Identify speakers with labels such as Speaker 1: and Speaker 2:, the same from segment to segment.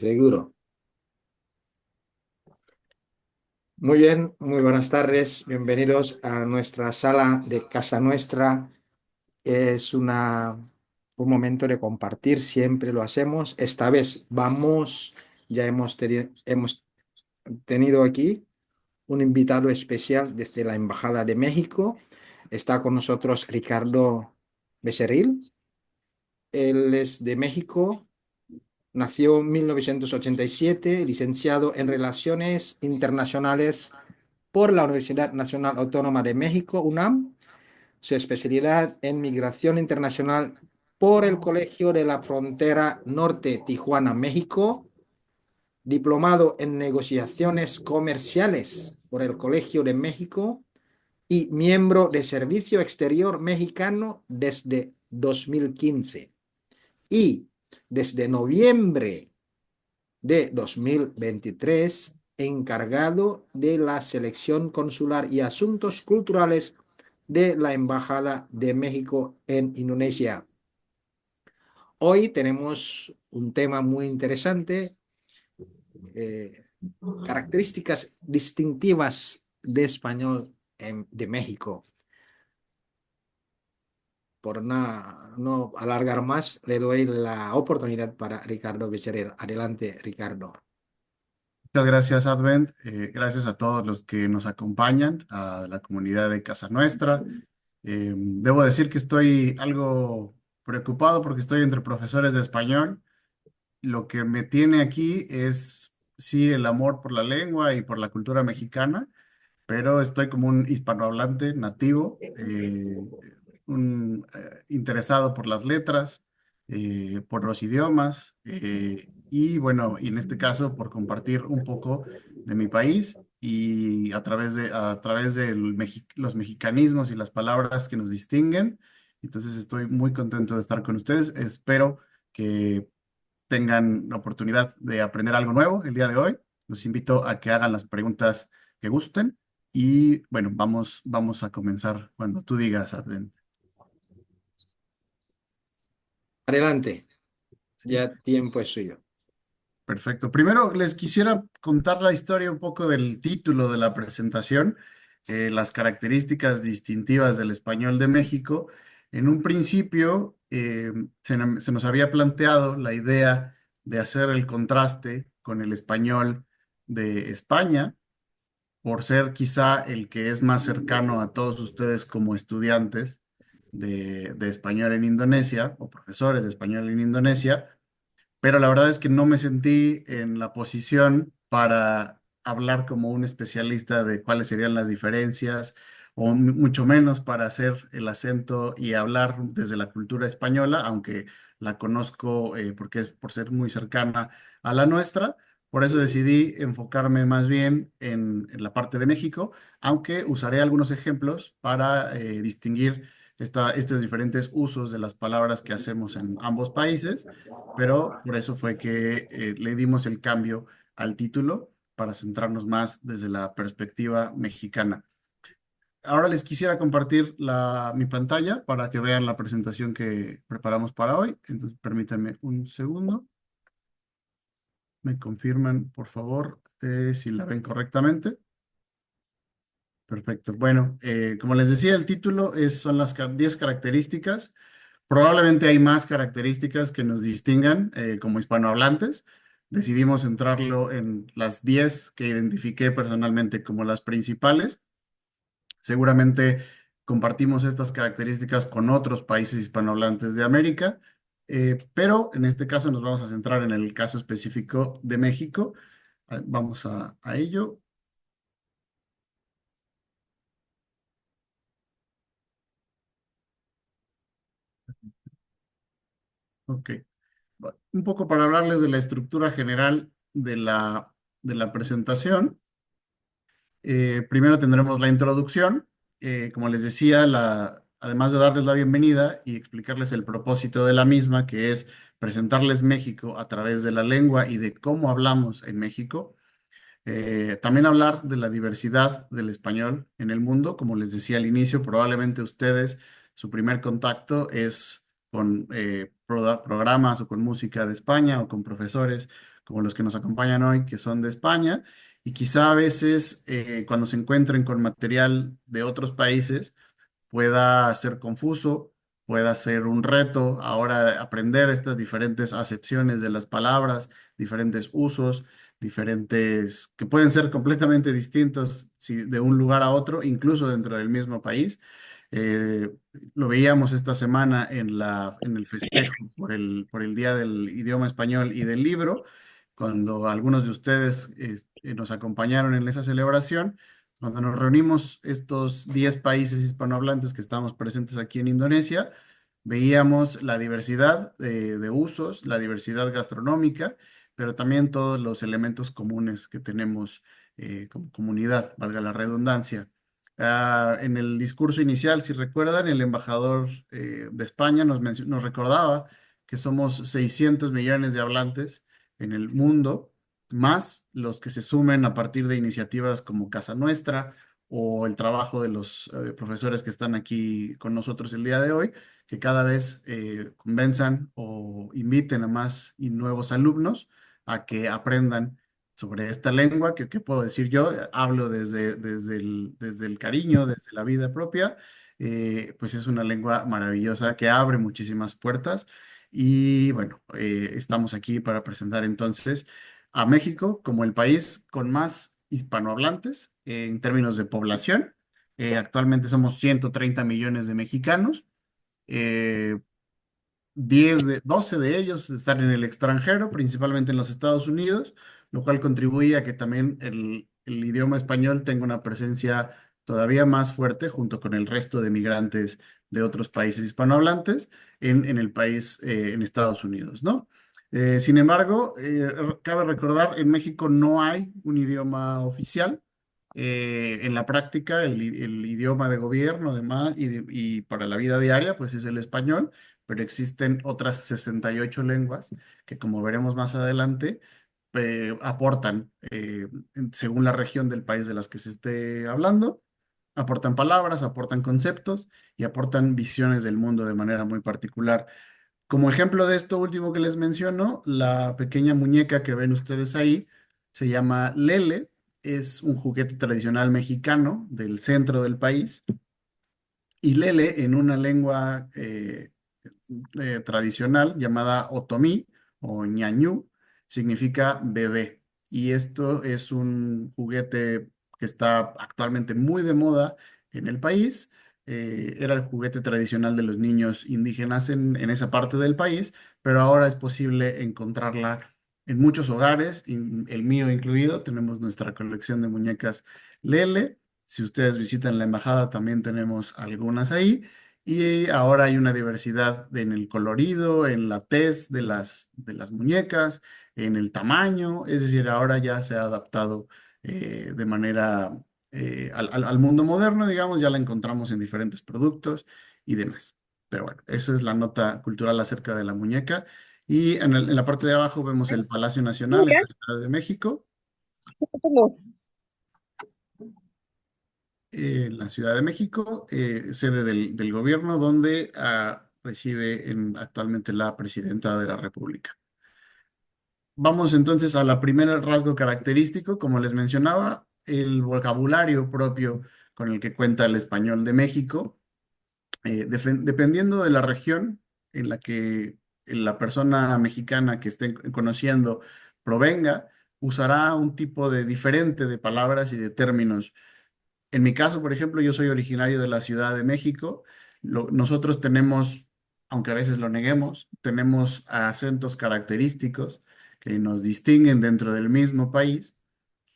Speaker 1: Seguro. Muy bien, muy buenas tardes. Bienvenidos a nuestra sala de Casa Nuestra. Es un momento de compartir, siempre lo hacemos. Esta vez ya hemos tenido aquí un invitado especial desde la Embajada de México. Está con nosotros Ricardo Becerril. Él es de México. Nació en 1987, licenciado en Relaciones Internacionales por la Universidad Nacional Autónoma de México, UNAM, su especialidad en migración internacional por el Colegio de la Frontera Norte, Tijuana, México, diplomado en negociaciones comerciales por el Colegio de México y miembro de Servicio Exterior Mexicano desde 2015. Y desde noviembre de 2023, encargado de la selección consular y asuntos culturales de la Embajada de México en Indonesia. Hoy tenemos un tema muy interesante, eh, características distintivas de español de México. Por no alargar más, le doy la oportunidad para Ricardo Becerril. Adelante, Ricardo.
Speaker 2: Muchas gracias, Advent. Gracias a todos los que nos acompañan, a la comunidad de Casa Nuestra. Debo decir que estoy algo preocupado porque estoy entre profesores de español. Lo que me tiene aquí es, sí, el amor por la lengua y por la cultura mexicana, pero estoy como un hispanohablante nativo, interesado por las letras, por los idiomas, y bueno, y en este caso por compartir un poco de mi país y a través de los mexicanismos y las palabras que nos distinguen. Entonces estoy muy contento de estar con ustedes. Espero que tengan la oportunidad de aprender algo nuevo el día de hoy. Los invito a que hagan las preguntas que gusten y bueno, vamos a comenzar cuando tú digas, Advent.
Speaker 1: Adelante,
Speaker 2: ¿Sí?
Speaker 1: ya tiempo es suyo.
Speaker 2: Perfecto. Primero les quisiera contar la historia un poco del título de la presentación, las características distintivas del español de México. En un principio se nos había planteado la idea de hacer el contraste con el español de España, por ser quizá el que es más cercano a todos ustedes como estudiantes de español en Indonesia o profesores de español en Indonesia, pero la verdad es que no me sentí en la posición para hablar como un especialista de cuáles serían las diferencias, o mucho menos para hacer el acento y hablar desde la cultura española, aunque la conozco porque es por ser muy cercana a la nuestra. Por eso decidí enfocarme más bien en la parte de México, aunque usaré algunos ejemplos para distinguir estos diferentes usos de las palabras que hacemos en ambos países, pero por eso fue que le dimos el cambio al título para centrarnos más desde la perspectiva mexicana. Ahora les quisiera compartir mi pantalla para que vean la presentación que preparamos para hoy. Entonces, permítanme un segundo. Me confirman, por favor, si la ven correctamente. Perfecto. Bueno, como les decía, el título son las 10 características. Probablemente hay más características que nos distingan como hispanohablantes. Decidimos centrarlo en las 10 que identifiqué personalmente como las principales. Seguramente compartimos estas características con otros países hispanohablantes de América, pero en este caso nos vamos a centrar en el caso específico de México. Vamos a ello. Ok. Un poco para hablarles de la estructura general de la presentación. Primero tendremos la introducción. Como les decía, además de darles la bienvenida y explicarles el propósito de la misma, que es presentarles México a través de la lengua y de cómo hablamos en México. También hablar de la diversidad del español en el mundo. Como les decía al inicio, probablemente ustedes, su primer contacto es con programas o con música de España o con profesores como los que nos acompañan hoy, que son de España, y quizá a veces cuando se encuentren con material de otros países, pueda ser confuso, pueda ser un reto ahora aprender estas diferentes acepciones de las palabras, diferentes usos, diferentes que pueden ser completamente distintos de un lugar a otro, incluso dentro del mismo país. Eh, lo veíamos esta semana en el festejo por el Día del Idioma Español y del Libro, cuando algunos de ustedes nos acompañaron en esa celebración. Cuando nos reunimos estos 10 países hispanohablantes que estamos presentes aquí en Indonesia, veíamos la diversidad de usos, la diversidad gastronómica, pero también todos los elementos comunes que tenemos como comunidad, valga la redundancia. En el discurso inicial, si recuerdan, el embajador de España nos recordaba que somos 600 millones de hablantes en el mundo, más los que se sumen a partir de iniciativas como Casa Nuestra o el trabajo de los profesores que están aquí con nosotros el día de hoy, que cada vez convenzan o inviten a más y nuevos alumnos a que aprendan sobre esta lengua, que ¿qué puedo decir yo? Hablo desde el cariño, desde la vida propia, pues es una lengua maravillosa que abre muchísimas puertas. Y bueno, estamos aquí para presentar entonces a México como el país con más hispanohablantes en términos de población. Actualmente somos 130 millones de mexicanos. Eh, 12 de ellos están en el extranjero, principalmente en los Estados Unidos, lo cual contribuye a que también el idioma español tenga una presencia todavía más fuerte junto con el resto de migrantes de otros países hispanohablantes en el país, en Estados Unidos, ¿no? Sin embargo, cabe recordar, en México no hay un idioma oficial. En la práctica, el idioma de gobierno, además, y para la vida diaria, pues es el español, pero existen otras 68 lenguas que, como veremos más adelante, aportan, según la región del país de las que se esté hablando, aportan palabras, aportan conceptos y aportan visiones del mundo de manera muy particular. Como ejemplo de esto último que les menciono, la pequeña muñeca que ven ustedes ahí se llama Lele, es un juguete tradicional mexicano del centro del país y Lele en una lengua tradicional llamada otomí o ñañú, significa bebé. Y esto es un juguete que está actualmente muy de moda en el país. Era el juguete tradicional de los niños indígenas en esa parte del país, pero ahora es posible encontrarla en muchos hogares, el mío incluido. Tenemos nuestra colección de muñecas Lele. Si ustedes visitan la embajada, también tenemos algunas ahí. Y ahora hay una diversidad en el colorido, en la tez de las muñecas, en el tamaño, es decir, ahora ya se ha adaptado de manera al mundo moderno, digamos, ya la encontramos en diferentes productos y demás. Pero bueno, esa es la nota cultural acerca de la muñeca. Y en la parte de abajo vemos el Palacio Nacional en la Ciudad de México. La Ciudad de México, sede del gobierno, donde reside actualmente la presidenta de la República. Vamos entonces a la primera rasgo característico, como les mencionaba, el vocabulario propio con el que cuenta el español de México. Dependiendo de la región en la que la persona mexicana que esté conociendo provenga, usará un tipo de diferente de palabras y de términos. En mi caso, por ejemplo, yo soy originario de la Ciudad de México. Nosotros tenemos, aunque a veces lo neguemos, tenemos acentos característicos que nos distinguen dentro del mismo país,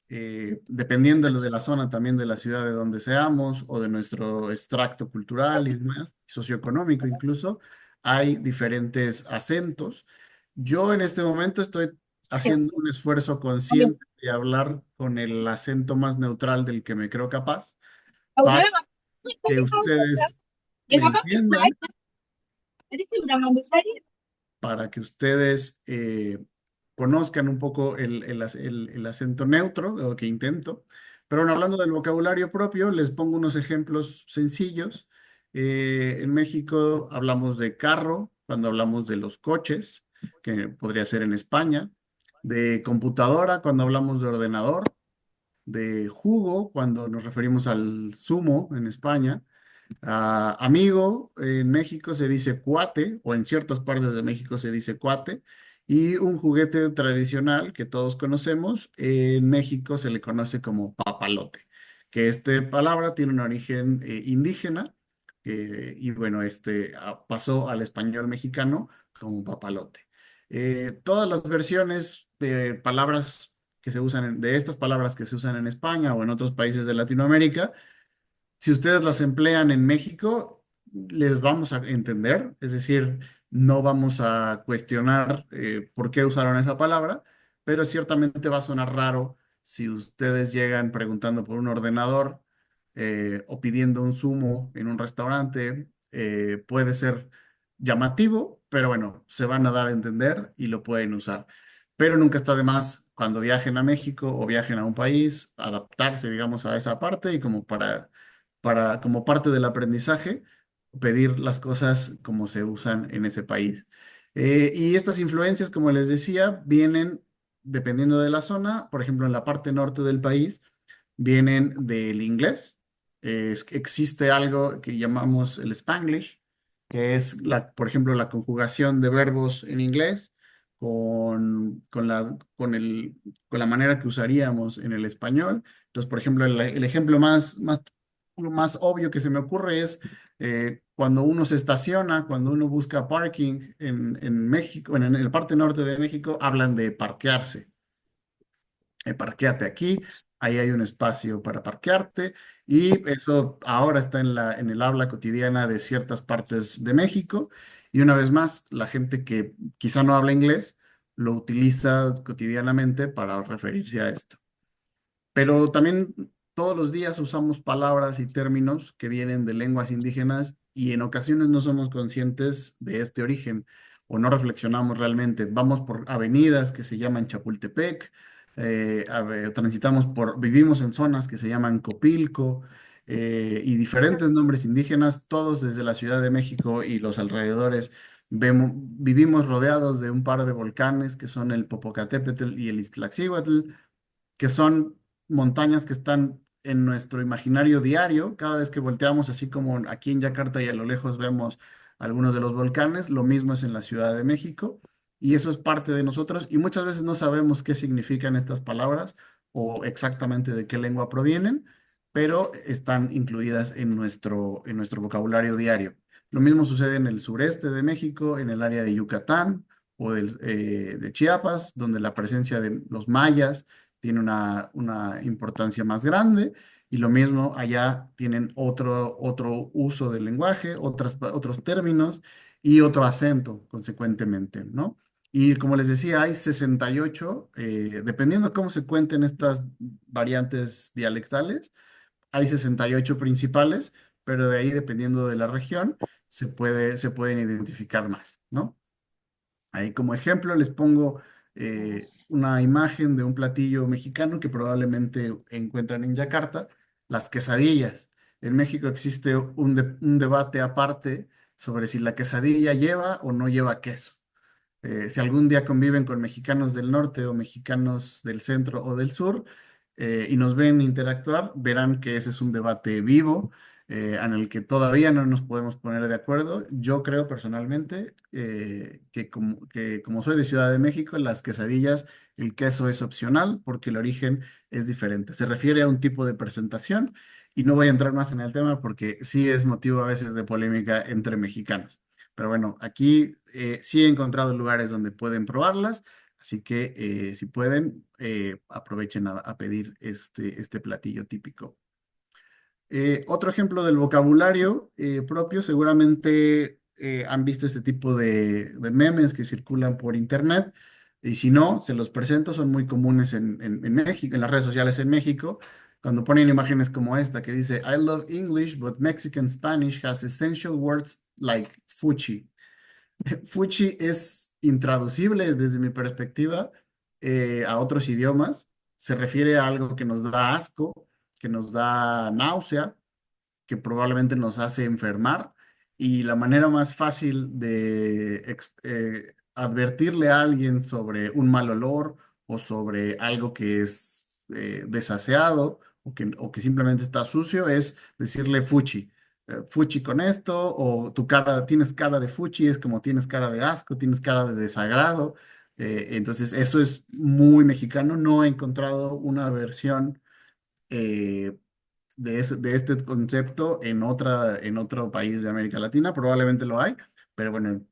Speaker 2: dependiendo de la zona también de la ciudad de donde seamos o de nuestro extracto cultural y demás, socioeconómico incluso, hay diferentes acentos. Yo en este momento estoy haciendo un esfuerzo consciente de hablar con el acento más neutral del que me creo capaz para que ustedes me entiendan, para que ustedes conozcan un poco el acento neutro, lo que intento. Pero bueno, hablando del vocabulario propio, les pongo unos ejemplos sencillos. En México hablamos de carro, cuando hablamos de los coches, que podría ser en España. de computadora cuando hablamos de ordenador, de jugo cuando nos referimos al zumo en España. Amigo, en México se dice cuate, o en ciertas partes de México se dice cuate, y un juguete tradicional que todos conocemos, en México se le conoce como papalote, que esta palabra tiene un origen indígena, y bueno, pasó al español mexicano como papalote. Todas las versiones de palabras que se usan, de estas palabras que se usan en España o en otros países de Latinoamérica, si ustedes las emplean en México, les vamos a entender, es decir, no vamos a cuestionar por qué usaron esa palabra, pero ciertamente va a sonar raro si ustedes llegan preguntando por un ordenador o pidiendo un zumo en un restaurante. Puede ser llamativo, pero bueno, se van a dar a entender y lo pueden usar. Pero nunca está de más cuando viajen a México o viajen a un país, adaptarse, digamos, a esa parte y como como parte del aprendizaje, pedir las cosas como se usan en ese país. Y estas influencias, como les decía, vienen dependiendo de la zona. Por ejemplo, en la parte norte del país, vienen del inglés. Es que existe algo que llamamos el Spanglish, que es, por ejemplo, la conjugación de verbos en inglés con la manera que usaríamos en el español. Entonces, por ejemplo, el ejemplo más obvio que se me ocurre es cuando uno se estaciona, cuando uno busca parking en México, en el parte norte de México, hablan de parquearse. Parquéate aquí, ahí hay un espacio para parquearte y eso ahora está en el habla cotidiana de ciertas partes de México y una vez más, la gente que quizá no habla inglés lo utiliza cotidianamente para referirse a esto. Pero también todos los días usamos palabras y términos que vienen de lenguas indígenas y en ocasiones no somos conscientes de este origen o no reflexionamos realmente. Vamos por avenidas que se llaman Chapultepec, vivimos en zonas que se llaman Copilco, y diferentes nombres indígenas, todos desde la Ciudad de México y los alrededores. Vivimos rodeados de un par de volcanes que son el Popocatépetl y el Iztaccíhuatl, que son montañas que están en nuestro imaginario diario. Cada vez que volteamos, así como aquí en Yakarta y a lo lejos vemos algunos de los volcanes, lo mismo es en la Ciudad de México. Y eso es parte de nosotros y muchas veces no sabemos qué significan estas palabras o exactamente de qué lengua provienen, pero están incluidas en nuestro vocabulario diario. Lo mismo sucede en el sureste de México, en el área de Yucatán o de Chiapas, donde la presencia de los mayas tiene una importancia más grande y lo mismo allá tienen otro uso del lenguaje, otros términos y otro acento, consecuentemente, ¿no? Y como les decía, hay 68, dependiendo cómo se cuenten estas variantes dialectales, hay 68 principales, pero de ahí, dependiendo de la región, se pueden identificar más, ¿no? Ahí como ejemplo les pongo una imagen de un platillo mexicano que probablemente encuentran en Yakarta, las quesadillas. En México existe un debate aparte sobre si la quesadilla lleva o no lleva queso. Si algún día conviven con mexicanos del norte o mexicanos del centro o del sur y nos ven interactuar, verán que ese es un debate vivo en el que todavía no nos podemos poner de acuerdo. Yo creo personalmente que como soy de Ciudad de México, las quesadillas, el queso es opcional porque el origen es diferente. Se refiere a un tipo de presentación y no voy a entrar más en el tema porque sí es motivo a veces de polémica entre mexicanos. Pero bueno, aquí sí he encontrado lugares donde pueden probarlas, así que si pueden, aprovechen a pedir este platillo típico. Otro ejemplo del vocabulario propio, seguramente han visto este tipo de memes que circulan por internet, y si no, se los presento, son muy comunes en México, en las redes sociales en México, cuando ponen imágenes como esta que dice, I love English, but Mexican Spanish has essential words like fuchi. Fuchi es intraducible desde mi perspectiva a otros idiomas. Se refiere a algo que nos da asco, que nos da náusea, que probablemente nos hace enfermar. Y la manera más fácil de advertirle a alguien sobre un mal olor o sobre algo que es desaseado o que simplemente está sucio, es decirle fuchi. Fuchi con esto, o tu cara, tienes cara de fuchi, es como tienes cara de asco, tienes cara de desagrado. Entonces, eso es muy mexicano. No he encontrado una versión eh, de este concepto en otro país de América Latina. Probablemente lo hay, pero bueno,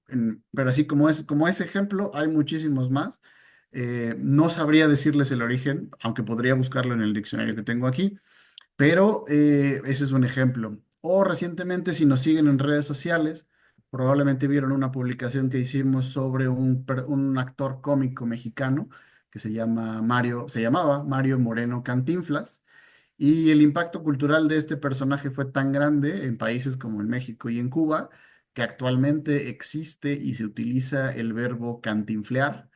Speaker 2: pero así como ese ejemplo, hay muchísimos más. No sabría decirles el origen, aunque podría buscarlo en el diccionario que tengo aquí, pero ese es un ejemplo. O recientemente, si nos siguen en redes sociales, probablemente vieron una publicación que hicimos sobre un actor cómico mexicano que se llamaba Mario Moreno Cantinflas. Y el impacto cultural de este personaje fue tan grande en países como en México y en Cuba, que actualmente existe y se utiliza el verbo cantinflear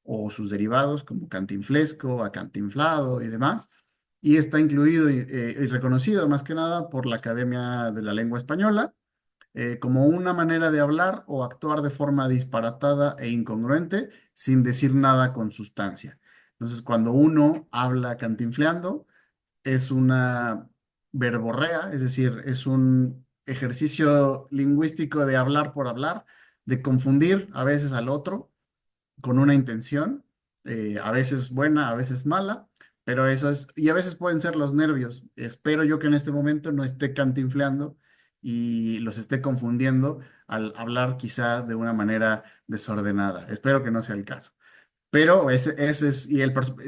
Speaker 2: o sus derivados como cantinflesco, acantinflado y demás. Y está incluido y reconocido más que nada por la Academia de la Lengua Española como una manera de hablar o actuar de forma disparatada e incongruente sin decir nada con sustancia. Entonces, cuando uno habla cantinfleando, es una verborrea, es decir, es un ejercicio lingüístico de hablar por hablar, de confundir a veces al otro con una intención, a veces buena, a veces mala, pero eso es, y a veces pueden ser los nervios. Espero yo que en este momento no esté cantinfleando y los esté confundiendo al hablar quizá de una manera desordenada. Espero que no sea el caso. Pero ese es, y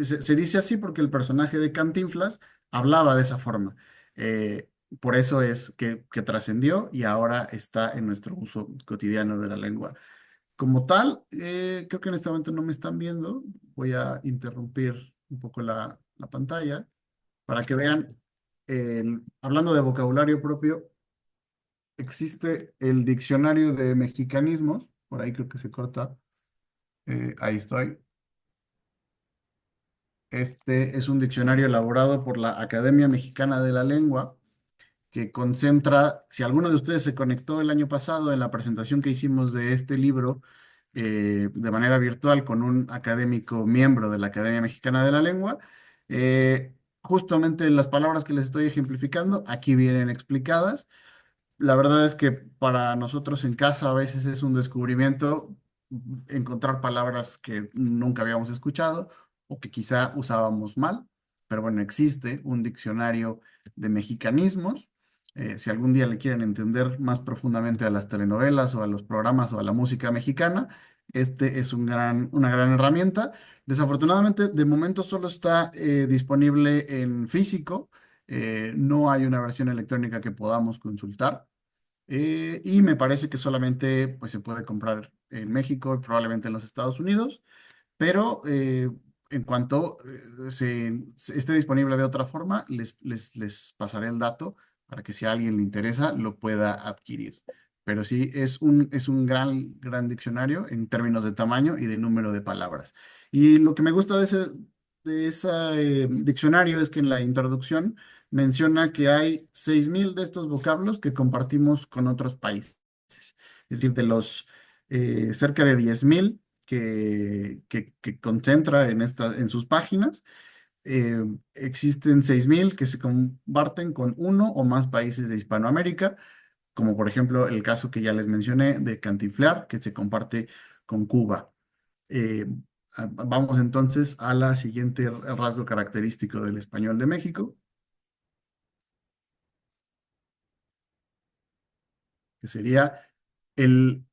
Speaker 2: se dice así porque el personaje de Cantinflas hablaba de esa forma. Por eso es que trascendió y ahora está en nuestro uso cotidiano de la lengua. Como tal, creo que en este momento no me están viendo. Voy a interrumpir un poco la pantalla para que vean, hablando de vocabulario propio, existe el diccionario de mexicanismos. Por ahí creo que se corta. Ahí estoy. Este es un diccionario elaborado por la Academia Mexicana de la Lengua que concentra, si alguno de ustedes se conectó el año pasado en la presentación que hicimos de este libro de manera virtual con un académico miembro de la Academia Mexicana de la Lengua, justamente las palabras que les estoy ejemplificando aquí vienen explicadas. La verdad es que para nosotros en casa a veces es un descubrimiento encontrar palabras que nunca habíamos escuchado o que quizá usábamos mal, pero bueno, existe un diccionario de mexicanismos. Si algún día le quieren entender más profundamente a las telenovelas o a los programas o a la música mexicana, este es una gran herramienta. Desafortunadamente, de momento solo está disponible en físico. No hay una versión electrónica que podamos consultar. Y me parece que solamente pues, se puede comprar en México y probablemente en los Estados Unidos, pero en cuanto esté disponible de otra forma, les pasaré el dato para que si a alguien le interesa lo pueda adquirir. Pero sí, es un gran diccionario en términos de tamaño y de número de palabras. Y lo que me gusta de ese diccionario es que en la introducción menciona que hay 6.000 de estos vocablos que compartimos con otros países. Es decir, de los cerca de 10.000 que concentra en sus páginas, existen 6.000 que se comparten con uno o más países de Hispanoamérica, como por ejemplo el caso que ya les mencioné de Cantinflar, que se comparte con Cuba. Eh, Vamos entonces a la siguiente rasgo característico del español de México, que sería el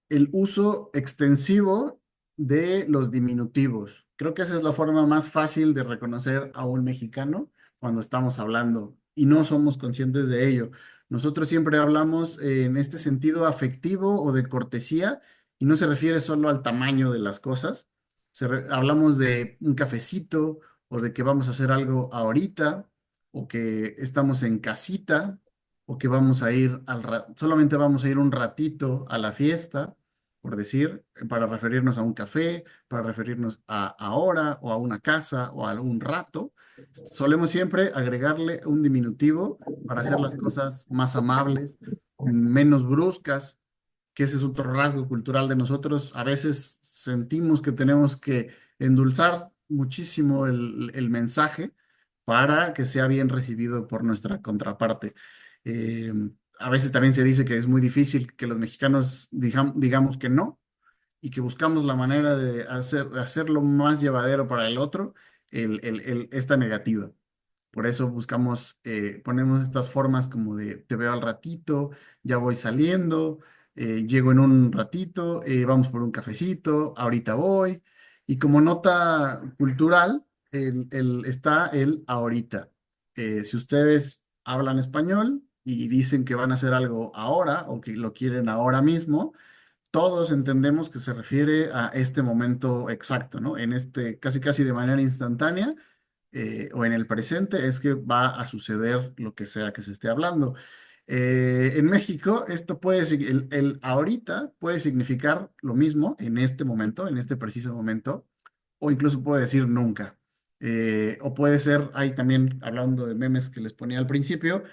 Speaker 2: el uso extensivo de los diminutivos. Creo que esa es la forma más fácil de reconocer a un mexicano cuando estamos hablando y no somos conscientes de ello. Nosotros siempre hablamos en este sentido afectivo o de cortesía y no se refiere solo al tamaño de las cosas. Hablamos de un cafecito o de que vamos a hacer algo ahorita o que estamos en casita o que vamos a ir solamente vamos a ir un ratito a la fiesta, por decir, para referirnos a un café, para referirnos a ahora o a una casa o a algún rato. Solemos siempre agregarle un diminutivo para hacer las cosas más amables, menos bruscas, que ese es otro rasgo cultural de nosotros. A veces sentimos que tenemos que endulzar muchísimo el mensaje para que sea bien recibido por nuestra contraparte. Eh, a veces también se dice que es muy difícil que los mexicanos digamos que no y que buscamos la manera de hacerlo más llevadero para el otro, esta negativa. Por eso buscamos, ponemos estas formas como de te veo al ratito, ya voy saliendo, llego en un ratito, vamos por un cafecito, ahorita voy. Y como nota cultural, está el ahorita. Si ustedes hablan español y dicen que van a hacer algo ahora o que lo quieren ahora mismo, todos entendemos que se refiere a este momento exacto, ¿no? En este, casi casi de manera instantánea, o en el presente, es que va a suceder lo que sea que se esté hablando. En México, esto el ahorita puede significar lo mismo en este momento, en este preciso momento, o incluso puede decir nunca. O puede ser, ahí también hablando de memes que les ponía al principio,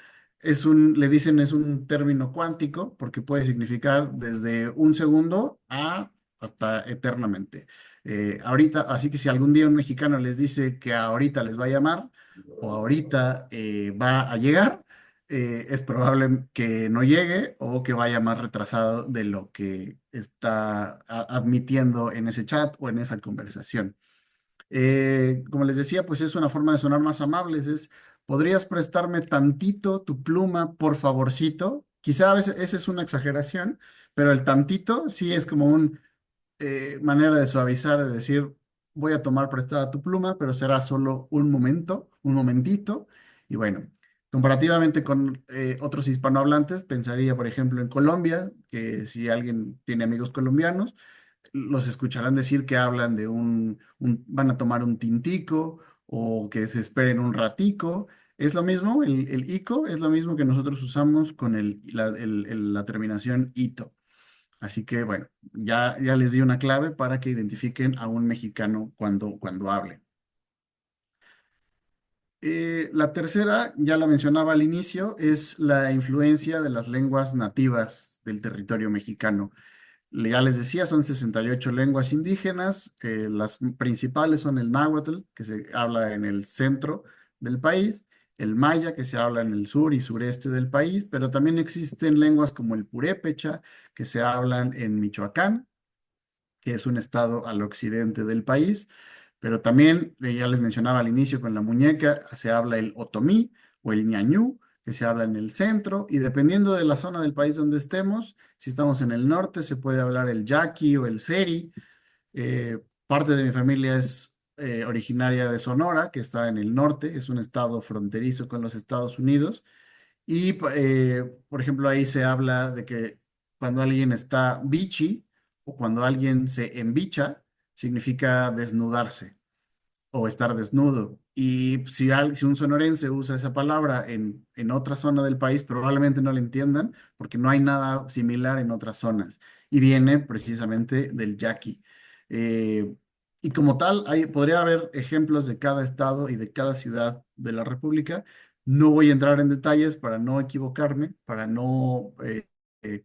Speaker 2: le dicen es un término cuántico porque puede significar desde un segundo a hasta eternamente. Ahorita, así que si algún día un mexicano les dice que ahorita les va a llamar o ahorita va a llegar, es probable que no llegue o que vaya más retrasado de lo que está admitiendo en ese chat o en esa conversación. Como les decía, pues es una forma de sonar más amables. ¿Podrías prestarme tantito tu pluma, por favorcito? Quizá a veces esa es una exageración, pero el tantito sí es como una manera de suavizar, de decir, voy a tomar prestada tu pluma, pero será solo un momento, un momentito. Y bueno, comparativamente con otros hispanohablantes, pensaría, por ejemplo, en Colombia, que si alguien tiene amigos colombianos, los escucharán decir que hablan de van a tomar un tintico o que se esperen un ratico. Es lo mismo, el ico es lo mismo que nosotros usamos con la terminación ito. Así que bueno, ya les di una clave para que identifiquen a un mexicano cuando hable. La tercera, ya la mencionaba al inicio, es la influencia de las lenguas nativas del territorio mexicano. Ya les decía, son 68 lenguas indígenas. Las principales son el náhuatl, que se habla en el centro del país, el maya, que se habla en el sur y sureste del país, pero también existen lenguas como el purépecha, que se hablan en Michoacán, que es un estado al occidente del país, pero también, ya les mencionaba al inicio con la muñeca, se habla el otomí o el ñañú, que se habla en el centro, y dependiendo de la zona del país donde estemos, si estamos en el norte, se puede hablar el yaqui o el seri. Parte de mi familia es originaria de Sonora, que está en el norte, es un estado fronterizo con los Estados Unidos, y por ejemplo ahí se habla de que cuando alguien está bichi o cuando alguien se embicha, significa desnudarse o estar desnudo. Y si un sonorense usa esa palabra en otra zona del país, probablemente no la entiendan porque no hay nada similar en otras zonas. Y viene precisamente del yaqui. Eh, y como tal, podría haber ejemplos de cada estado y de cada ciudad de la República. No voy a entrar en detalles para no equivocarme, para no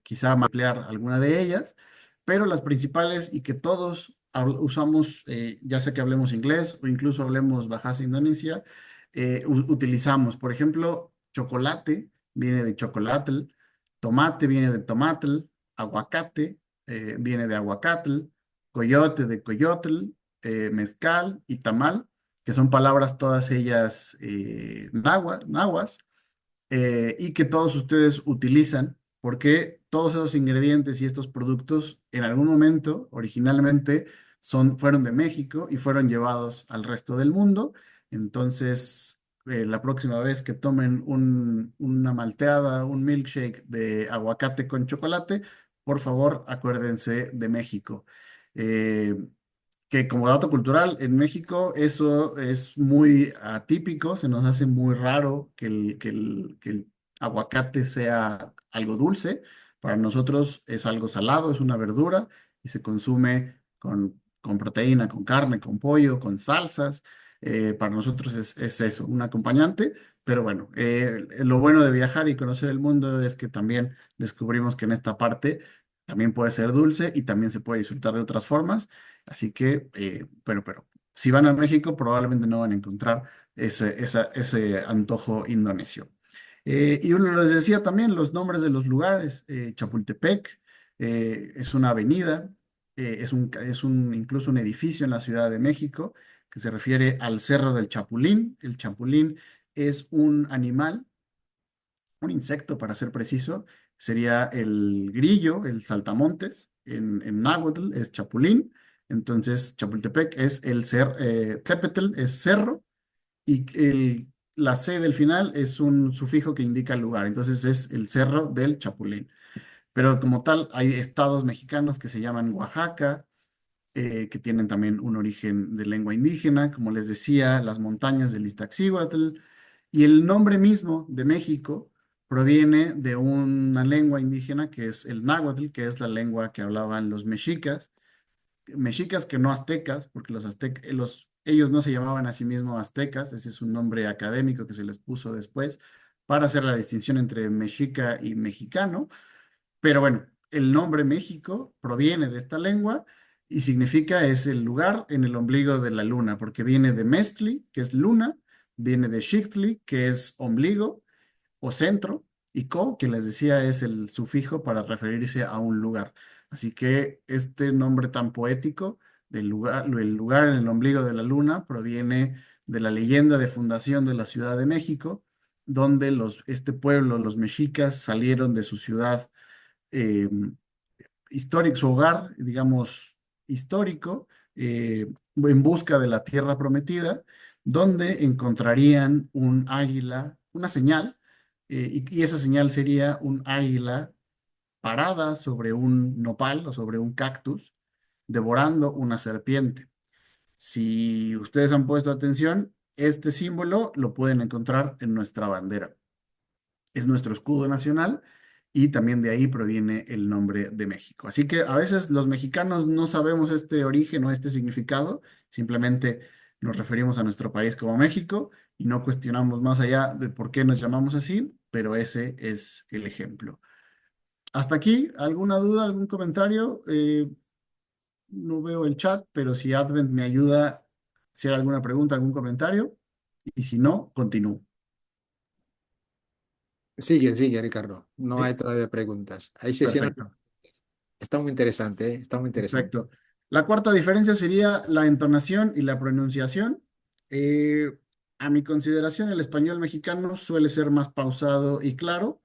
Speaker 2: quizá ampliar alguna de ellas, pero las principales y que todos usamos, ya sea que hablemos inglés o incluso hablemos Bahasa Indonesia, utilizamos, por ejemplo, chocolate viene de chocolatl, tomate viene de tomatl, aguacate viene de aguacatl, coyote de coyotl, mezcal y tamal, que son palabras todas ellas nahuas, y que todos ustedes utilizan, porque todos esos ingredientes y estos productos en algún momento, originalmente, fueron de México y fueron llevados al resto del mundo. Entonces, la próxima vez que tomen una malteada, un milkshake de aguacate con chocolate, por favor, acuérdense de México. Eh, que como dato cultural, en México eso es muy atípico, se nos hace muy raro que el aguacate sea algo dulce. Para nosotros es algo salado, es una verdura y se consume con proteína, con carne, con pollo, con salsas. Para nosotros es eso, un acompañante. Pero bueno, lo bueno de viajar y conocer el mundo es que también descubrimos que en esta parte también puede ser dulce y también se puede disfrutar de otras formas. Así que, pero si van a México, probablemente no van a encontrar ese antojo indonesio. Y uno les decía también los nombres de los lugares. Chapultepec es una avenida, incluso un edificio en la Ciudad de México que se refiere al Cerro del Chapulín. El chapulín es un animal, un insecto para ser preciso, sería el grillo, el saltamontes, en náhuatl es chapulín. Entonces, Chapultepec es Tepetl es cerro, y la C del final es un sufijo que indica el lugar, entonces es el Cerro del Chapulín. Pero como tal, hay estados mexicanos que se llaman Oaxaca, que tienen también un origen de lengua indígena, como les decía, las montañas del Iztaccíhuatl, y el nombre mismo de México proviene de una lengua indígena que es el náhuatl, que es la lengua que hablaban los mexicas que no aztecas, porque ellos no se llamaban a sí mismos aztecas, ese es un nombre académico que se les puso después para hacer la distinción entre mexica y mexicano, pero bueno, el nombre México proviene de esta lengua y significa es el lugar en el ombligo de la luna, porque viene de Mestli, que es luna, viene de Xictli, que es ombligo o centro, y co, que les decía, es el sufijo para referirse a un lugar. Así que este nombre tan poético el lugar en el ombligo de la luna, proviene de la leyenda de fundación de la Ciudad de México, donde este pueblo, los mexicas, salieron de su ciudad eh, histórico, su hogar, digamos, histórico, en busca de la tierra prometida, donde encontrarían un águila, una señal, y esa señal sería un águila parada sobre un nopal o sobre un cactus, devorando una serpiente. Si ustedes han puesto atención, este símbolo lo pueden encontrar en nuestra bandera. Es nuestro escudo nacional y también de ahí proviene el nombre de México. Así que a veces los mexicanos no sabemos este origen o este significado, simplemente nos referimos a nuestro país como México y no cuestionamos más allá de por qué nos llamamos así, pero ese es el ejemplo. Hasta aquí, ¿alguna duda, algún comentario? No veo el chat, pero si Advent me ayuda, si hay alguna pregunta, algún comentario, y si no, continúo.
Speaker 1: Sigue, sigue, Ricardo. No hay
Speaker 2: ¿Sí?
Speaker 1: todavía preguntas. Hay sesiones.
Speaker 2: Perfecto.
Speaker 1: Está muy interesante, ¿eh? Está muy interesante.
Speaker 2: Perfecto. La cuarta diferencia sería la entonación y la pronunciación. Eh, a mi consideración, el español mexicano suele ser más pausado y claro.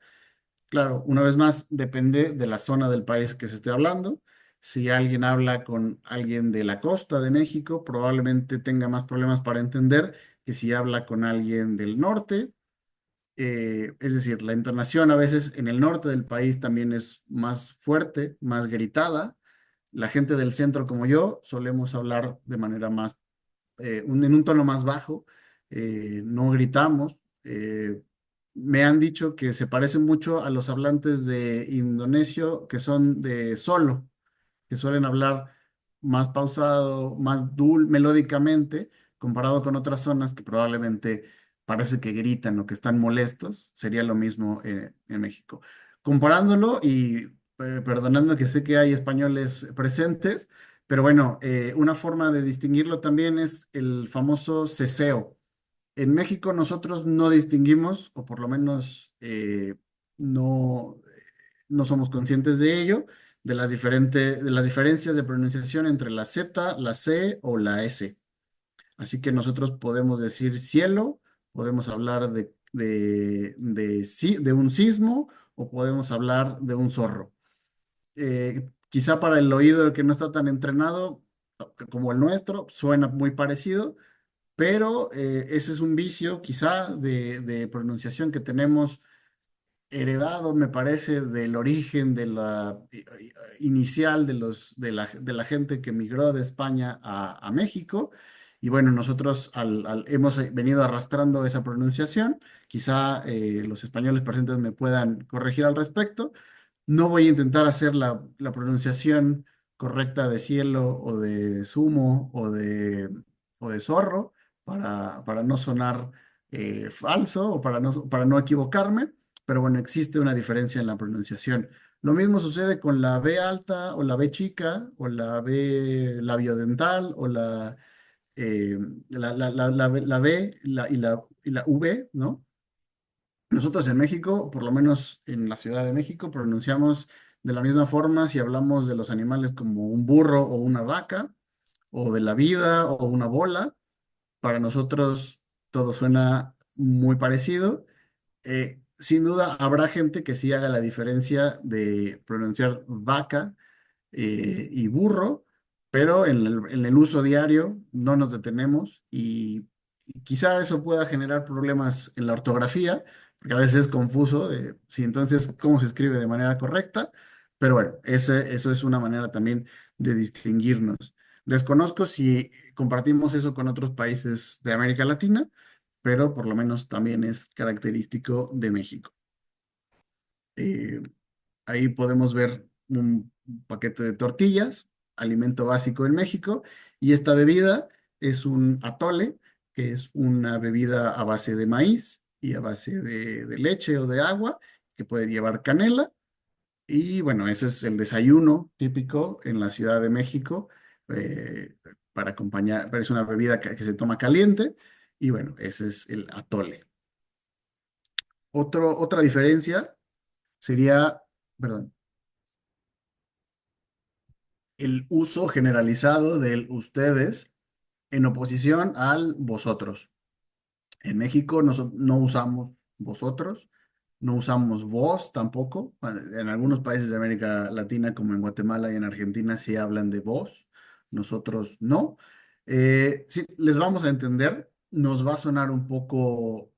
Speaker 2: Claro, una vez más, depende de la zona del país que se esté hablando. Si alguien habla con alguien de la costa de México, probablemente tenga más problemas para entender que si habla con alguien del norte. Es decir, la entonación a veces en el norte del país también es más fuerte, más gritada. La gente del centro como yo solemos hablar de manera más, en un tono más bajo, no gritamos. Me han dicho que se parece mucho a los hablantes de indonesio que son de Solo, que suelen hablar más pausado, más melódicamente, comparado con otras zonas que probablemente parece que gritan o que están molestos, sería lo mismo en México. Comparándolo y perdonando que sé que hay españoles presentes, pero bueno, una forma de distinguirlo también es el famoso ceseo. En México nosotros no distinguimos, o por lo menos no, no somos conscientes de ello, de las diferencias de pronunciación entre la Z, la C o la S. Así que nosotros podemos decir cielo, podemos hablar de un sismo o podemos hablar de un zorro. Quizá para el oído que no está tan entrenado como el nuestro, suena muy parecido, pero ese es un vicio quizá de pronunciación que tenemos heredado, me parece, del origen de la inicial de la gente que migró de España a México. Y bueno, nosotros hemos venido arrastrando esa pronunciación. Quizá los españoles presentes me puedan corregir al respecto. No voy a intentar hacer la pronunciación correcta de cielo o de sumo o de zorro para no sonar falso o para no equivocarme, pero bueno, existe una diferencia en la pronunciación. Lo mismo sucede con la B alta o la B chica o la B labiodental o la eh, la B y la V, ¿no? Nosotros en México, por lo menos en la Ciudad de México, pronunciamos de la misma forma si hablamos de los animales como un burro o una vaca, o de la vida o una bola. Para nosotros todo suena muy parecido. Sin duda habrá gente que sí haga la diferencia de pronunciar vaca y burro, pero en el uso diario no nos detenemos y quizá eso pueda generar problemas en la ortografía, porque a veces es confuso de si entonces cómo se escribe de manera correcta, pero bueno, eso es una manera también de distinguirnos. Desconozco si compartimos eso con otros países de América Latina, pero por lo menos también es característico de México. Eh, Ahí podemos ver un paquete de tortillas, alimento básico en México, y esta bebida es un atole, que es una bebida a base de maíz y a base de leche o de agua, que puede llevar canela. Y bueno, eso es el desayuno típico en la Ciudad de México, eh, para acompañar, pero es una bebida que se toma caliente, y bueno, ese es el atole. Otra diferencia sería, perdón, el uso generalizado del ustedes en oposición al vosotros. En México no usamos vosotros, no usamos vos tampoco. En algunos países de América Latina, como en Guatemala y en Argentina, sí hablan de vos, nosotros no. Sí, les vamos a entender, nos va a sonar un poco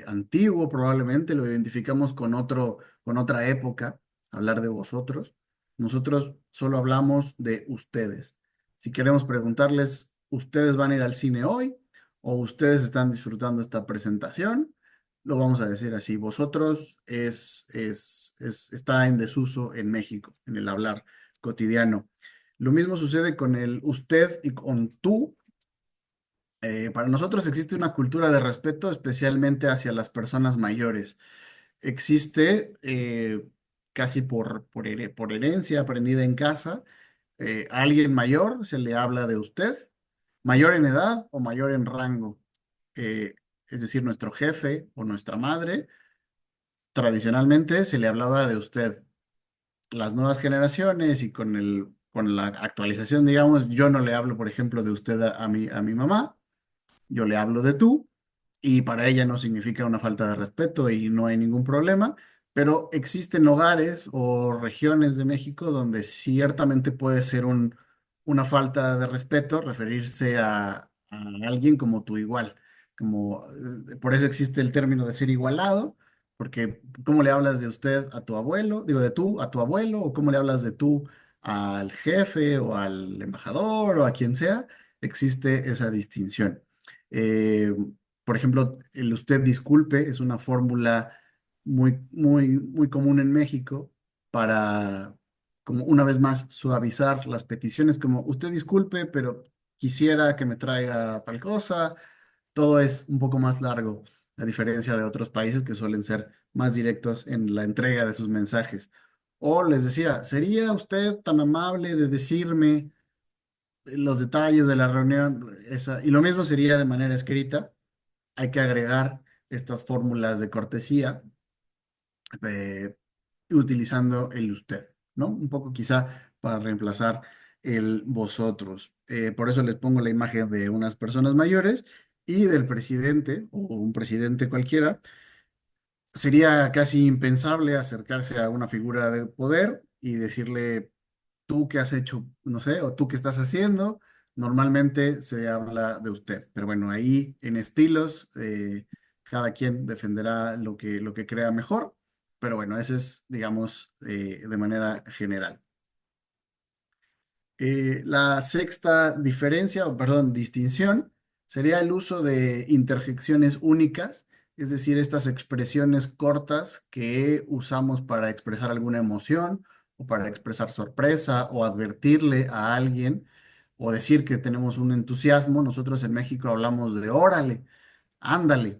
Speaker 2: antiguo, probablemente lo identificamos con otra época, hablar de vosotros. Nosotros solo hablamos de ustedes. Si queremos preguntarles, ¿ustedes van a ir al cine hoy? O ustedes están disfrutando esta presentación, lo vamos a decir así. Vosotros está en desuso en México, en el hablar cotidiano. Lo mismo sucede con el usted y con tú. Para nosotros existe una cultura de respeto, especialmente hacia las personas mayores. Existe casi por herencia aprendida en casa. A alguien mayor se le habla de usted, mayor en edad o mayor en rango. eh, es decir, nuestro jefe o nuestra madre, tradicionalmente se le hablaba de usted. Las nuevas generaciones y con la actualización, digamos, yo no le hablo, por ejemplo, de usted a mi mamá, yo le hablo de tú y para ella no significa una falta de respeto y no hay ningún problema, pero existen hogares o regiones de México donde ciertamente puede ser una falta de respeto referirse a alguien como tu igual, por eso existe el término de ser igualado, porque ¿cómo le hablas de usted a tu abuelo? Digo, de tú a tu abuelo, o cómo le hablas de tú al jefe o al embajador o a quien sea, existe esa distinción. Eh, por ejemplo, el usted disculpe es una fórmula muy, muy, muy común en México para, como una vez más, suavizar las peticiones, como usted disculpe, pero quisiera que me traiga tal cosa. Todo es un poco más largo, a diferencia de otros países que suelen ser más directos en la entrega de sus mensajes. O les decía, ¿sería usted tan amable de decirme los detalles de la reunión? Y lo mismo sería de manera escrita. Hay que agregar estas fórmulas de cortesía eh, utilizando el usted, ¿no? Un poco quizá para reemplazar el vosotros. Por eso les pongo la imagen de unas personas mayores y del presidente o un presidente cualquiera. Sería casi impensable acercarse a una figura de poder y decirle, tú qué has hecho, no sé, o tú qué estás haciendo. Normalmente se habla de usted, pero bueno, ahí en estilos, cada quien defenderá lo que crea mejor, pero bueno, ese es, digamos, de manera general. La sexta diferencia, o perdón, distinción, sería el uso de interjecciones únicas, es decir, estas expresiones cortas que usamos para expresar alguna emoción o para expresar sorpresa o advertirle a alguien o decir que tenemos un entusiasmo. Nosotros en México hablamos de órale, ándale.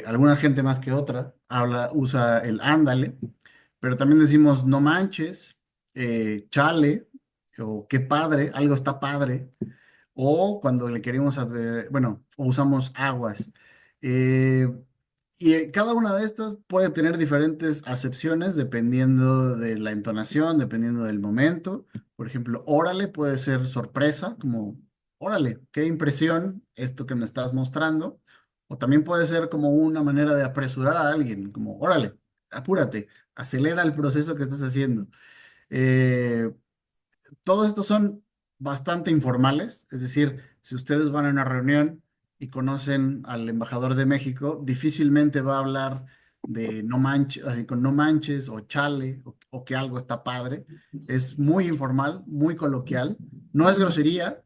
Speaker 2: Alguna gente más que otra usa el ándale, pero también decimos no manches, chale, o qué padre, algo está padre. o cuando le queremos, bueno, o usamos aguas. Eh, cada una de estas puede tener diferentes acepciones dependiendo de la entonación, dependiendo del momento. Por ejemplo, órale puede ser sorpresa, como, órale, qué impresión esto que me estás mostrando. O también puede ser como una manera de apresurar a alguien, como, órale, apúrate, acelera el proceso que estás haciendo. Eh, Todos estos son bastante informales, es decir, si ustedes van a una reunión y conocen al embajador de México, difícilmente va a hablar de no manches, así con no manches o chale o que algo está padre. Es muy informal, muy coloquial. No es grosería,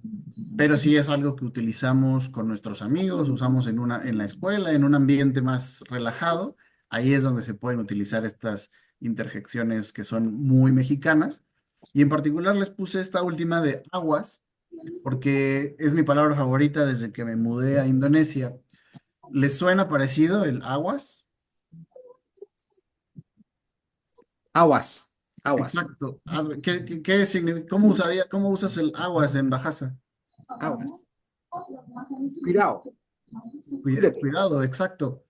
Speaker 2: pero sí es algo que utilizamos con nuestros amigos, usamos en la escuela, en un ambiente más relajado. Ahí es donde se pueden utilizar estas interjecciones que son muy mexicanas. Y en particular les puse esta última de aguas, porque es mi palabra favorita desde que me mudé a Indonesia. ¿Les suena parecido el aguas?
Speaker 1: Aguas, aguas,
Speaker 2: Exacto. ¿Qué significa? ¿Cómo usas el aguas en Bahasa?
Speaker 1: aguas. Cuidado, cuídate.
Speaker 2: Cuidado, exacto.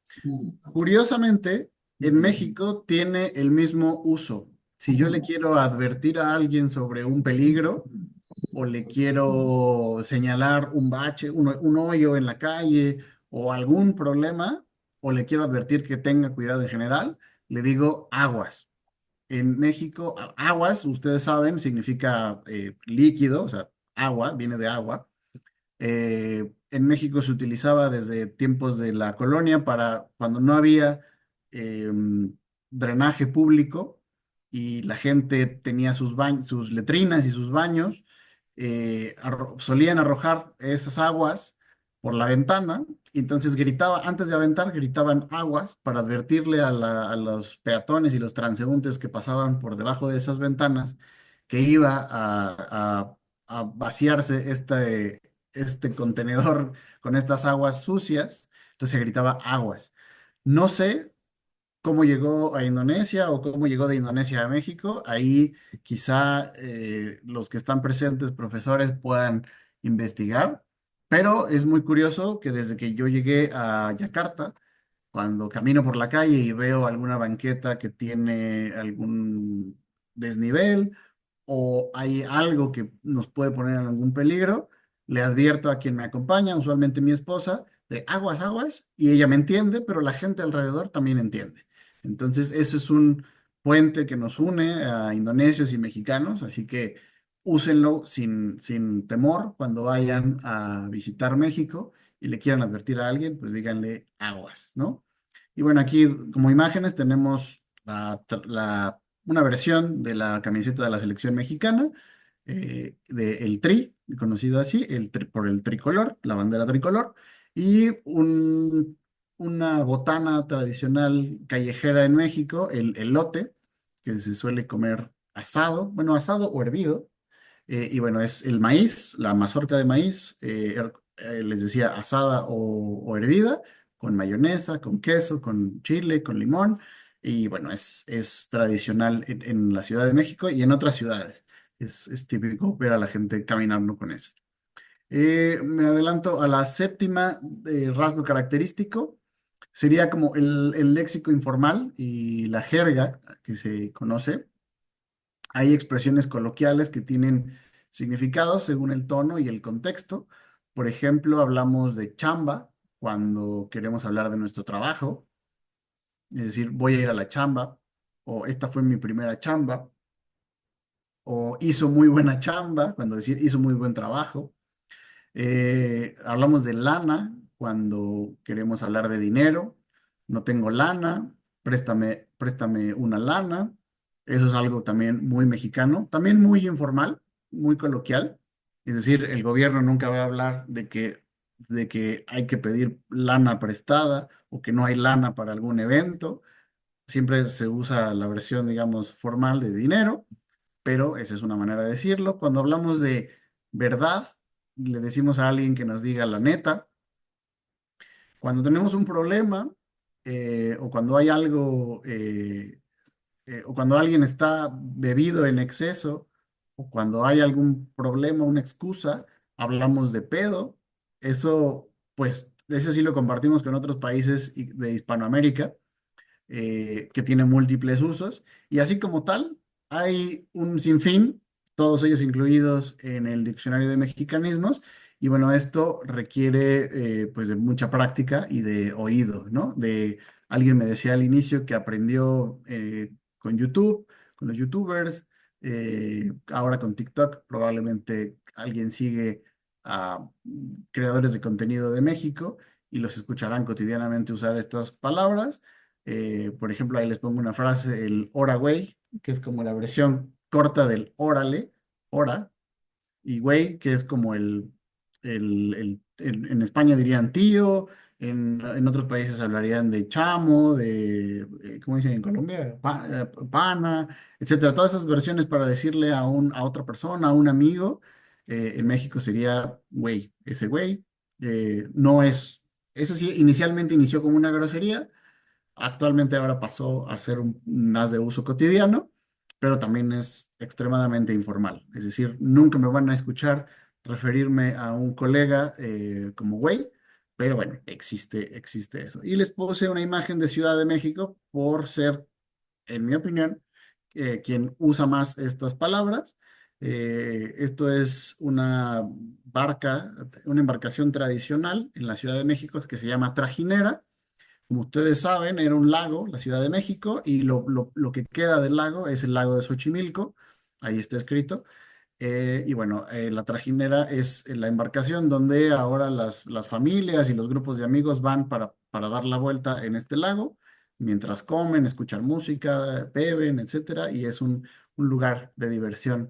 Speaker 2: Curiosamente, en México tiene el mismo uso. Si yo le quiero advertir a alguien sobre un peligro o le quiero señalar un bache, un hoyo en la calle o algún problema, o le quiero advertir que tenga cuidado en general, le digo aguas. En México, aguas, ustedes saben, significa líquido, o sea, agua, viene de agua. En México se utilizaba desde tiempos de la colonia para cuando no había drenaje público y la gente tenía sus letrinas y sus baños, solían arrojar esas aguas por la ventana y entonces antes de aventar, gritaban aguas para advertirle a los peatones y los transeúntes que pasaban por debajo de esas ventanas que iba a vaciarse este contenedor con estas aguas sucias, entonces se gritaba aguas. No sé cómo llegó a Indonesia o cómo llegó de Indonesia a México. Ahí quizá los que están presentes, profesores, puedan investigar, pero es muy curioso que desde que yo llegué a Yakarta, cuando camino por la calle y veo alguna banqueta que tiene algún desnivel o hay algo que nos puede poner en algún peligro, le advierto a quien me acompaña, usualmente mi esposa, de aguas, aguas, y ella me entiende, pero la gente alrededor también entiende. Entonces, eso es un puente que nos une a indonesios y mexicanos, así que úsenlo sin temor cuando vayan a visitar México y le quieran advertir a alguien, pues díganle aguas, ¿no? Y bueno, aquí como imágenes tenemos una versión de la camiseta de la selección mexicana, de el Tri, conocido así, por el tricolor, la bandera tricolor, y una botana tradicional callejera en México, el elote, que se suele comer asado, bueno, asado o hervido, y bueno, es el maíz, la mazorca de maíz, les decía asada o hervida, con mayonesa, con queso, con chile, con limón. Y bueno, es tradicional en la Ciudad de México y en otras ciudades. Es típico ver a la gente caminando con eso. Me adelanto a la séptima rasgo característico. Sería como el léxico informal y la jerga que se conoce. Hay expresiones coloquiales que tienen significados según el tono y el contexto. Por ejemplo, hablamos de chamba cuando queremos hablar de nuestro trabajo, es decir, voy a ir a la chamba, o esta fue mi primera chamba, o hizo muy buena chamba, cuando decir hizo muy buen trabajo. Hablamos de lana cuando queremos hablar de dinero. No tengo lana, préstame una lana. Eso es algo también muy mexicano, también muy informal, muy coloquial. Es decir, el gobierno nunca va a hablar de que hay que pedir lana prestada o que no hay lana para algún evento. Siempre se usa la versión, digamos, formal de dinero, pero esa es una manera de decirlo. Cuando hablamos de verdad, le decimos a alguien que nos diga la neta. Cuando tenemos un problema o cuando hay algo, o cuando alguien está bebido en exceso, o cuando hay algún problema, una excusa, hablamos de pedo. Eso, pues, ese sí lo compartimos con otros países de Hispanoamérica, que tiene múltiples usos. Y así como tal, hay un sinfín, todos ellos incluidos en el diccionario de mexicanismos. Y bueno, esto requiere pues de mucha práctica y de oído, ¿no? Alguien me decía al inicio que aprendió con YouTube, con los YouTubers, ahora con TikTok, probablemente alguien sigue a creadores de contenido de México y los escucharán cotidianamente usar estas palabras. Por ejemplo, ahí les pongo una frase, el ora güey, que es como la versión corta del órale, ora, y güey, que es como en España dirían tío, en otros países hablarían de chamo, ¿cómo dicen en Colombia? Pana, etcétera. Todas esas versiones para decirle a otra persona, a un amigo, en México sería güey, ese güey. No es, ese sí, inicialmente inició como una grosería. Actualmente ahora pasó a ser más de uso cotidiano, pero también es extremadamente informal. Es decir, nunca me van a escuchar referirme a un colega como güey, pero bueno, existe eso. Y les puse una imagen de Ciudad de México por ser, en mi opinión, quien usa más estas palabras. Esto es una embarcación tradicional en la Ciudad de México que se llama trajinera. Como ustedes saben, era un lago, la Ciudad de México, y lo que queda del lago es el lago de Xochimilco, ahí está escrito. Y bueno, la trajinera es la embarcación donde ahora las familias y los grupos de amigos van para dar la vuelta en este lago, mientras comen, escuchan música, beben, etcétera, y es un lugar de diversión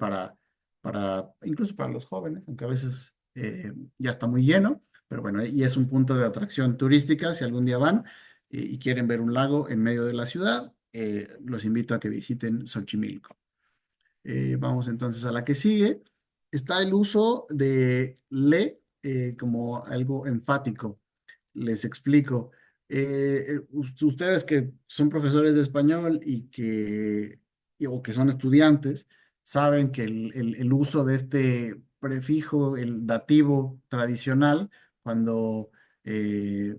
Speaker 2: incluso para los jóvenes, aunque a veces ya está muy lleno, pero bueno, y es un punto de atracción turística si algún día van y quieren ver un lago en medio de la ciudad, los invito a que visiten Xochimilco. Vamos entonces a la que sigue. Está el uso de le como algo enfático. Les explico. Ustedes que son profesores de español o que son estudiantes, saben que el uso de este prefijo, el dativo tradicional, cuando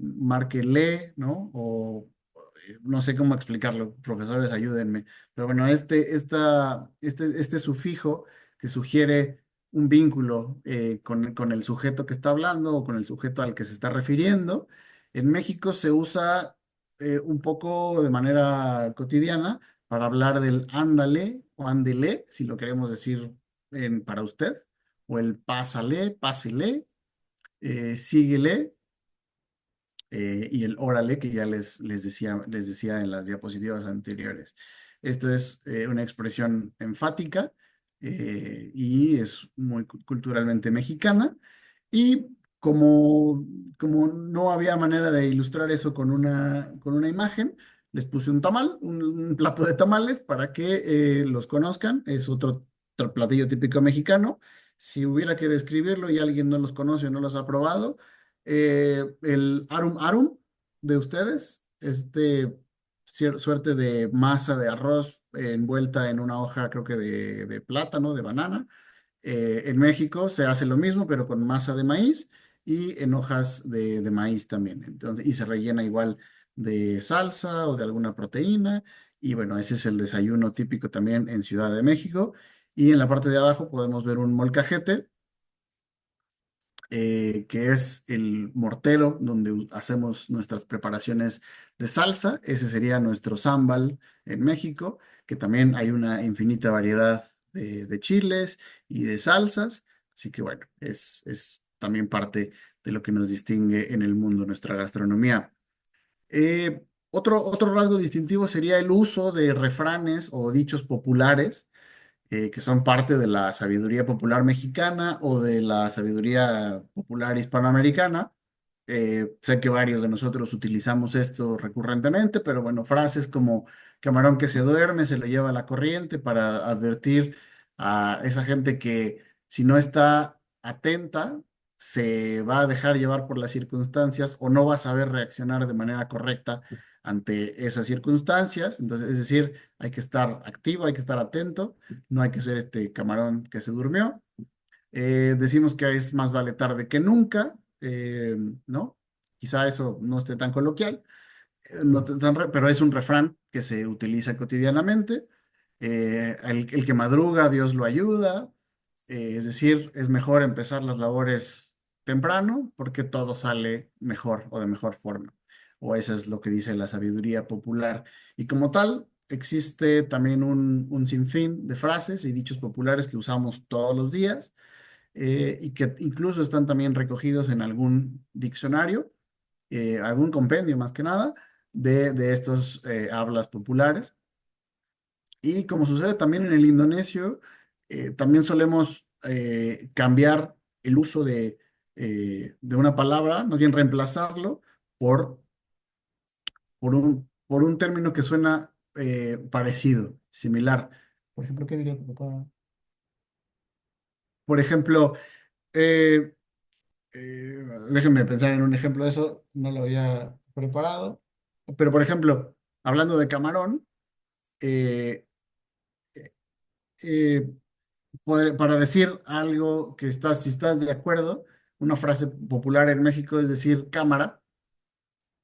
Speaker 2: marque le, ¿no? No sé cómo explicarlo, profesores, ayúdenme. Pero bueno, este sufijo que sugiere un vínculo con el sujeto que está hablando o con el sujeto al que se está refiriendo, en México se usa un poco de manera cotidiana para hablar del ándale o ándele, si lo queremos decir para usted, o el pásale, pásele, síguele, y el órale que ya les decía en las diapositivas anteriores. Esto es una expresión enfática y es muy culturalmente mexicana. Y como no había manera de ilustrar eso con una imagen, les puse un tamal, un plato de tamales para que los conozcan. Es otro platillo típico mexicano. Si hubiera que describirlo y alguien no los conoce o no los ha probado, el arum arum de ustedes, suerte de masa de arroz envuelta en una hoja, creo que de plátano, de banana. En México se hace lo mismo, pero con masa de maíz y en hojas de maíz también. Entonces, y se rellena igual de salsa o de alguna proteína. Y bueno, ese es el desayuno típico también en Ciudad de México. Y en la parte de abajo podemos ver un molcajete, que es el mortero donde hacemos nuestras preparaciones de salsa. Ese sería nuestro sambal en México, que también hay una infinita variedad de chiles y de salsas. Así que bueno, es también parte de lo que nos distingue en el mundo, nuestra gastronomía. Otro rasgo distintivo sería el uso de refranes o dichos populares que son parte de la sabiduría popular mexicana o de la sabiduría popular hispanoamericana. Sé que varios de nosotros utilizamos esto recurrentemente, pero bueno, frases como camarón que se duerme, se lo lleva la corriente para advertir a esa gente que si no está atenta, se va a dejar llevar por las circunstancias o no va a saber reaccionar de manera correcta ante esas circunstancias. Entonces, es decir, hay que estar activo, hay que estar atento, no hay que ser este camarón que se durmió. Decimos que es más vale tarde que nunca, ¿no? Quizá eso no esté tan coloquial, pero es un refrán que se utiliza cotidianamente. El que madruga, Dios lo ayuda. Es decir, es mejor empezar las labores temprano porque todo sale mejor o de mejor forma. O eso es lo que dice la sabiduría popular. Y como tal, existe también un sinfín de frases y dichos populares que usamos todos los días, y que incluso están también recogidos en algún diccionario, algún compendio más que nada, de estos hablas populares. Y como sucede también en el indonesio, también solemos cambiar el uso de una palabra, más bien reemplazarlo por, por un término que suena parecido, similar. Por ejemplo, ¿qué diría tu papá? Por ejemplo, eh, déjenme pensar en un ejemplo de eso, no lo había preparado. Pero, por ejemplo, hablando de camarón, eh, eh, para decir algo que estás, si estás de acuerdo, una frase popular en México es decir cámara,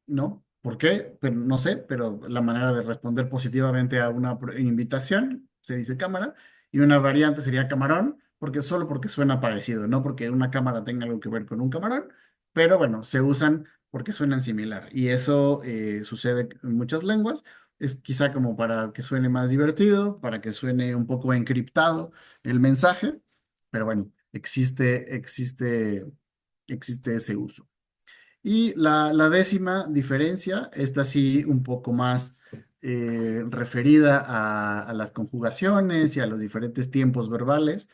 Speaker 2: ¿no? ¿Por qué? Pero no sé, pero la manera de responder positivamente a una invitación se dice cámara, y una variante sería camarón, porque solo porque suena parecido, no porque una cámara tenga algo que ver con un camarón, pero bueno, se usan porque suenan similar. Y eso sucede en muchas lenguas. Es quizá como para que suene más divertido, para que suene un poco encriptado el mensaje, pero bueno, existe ese uso. Y la décima diferencia, esta sí un poco más referida a las conjugaciones y a los diferentes tiempos verbales,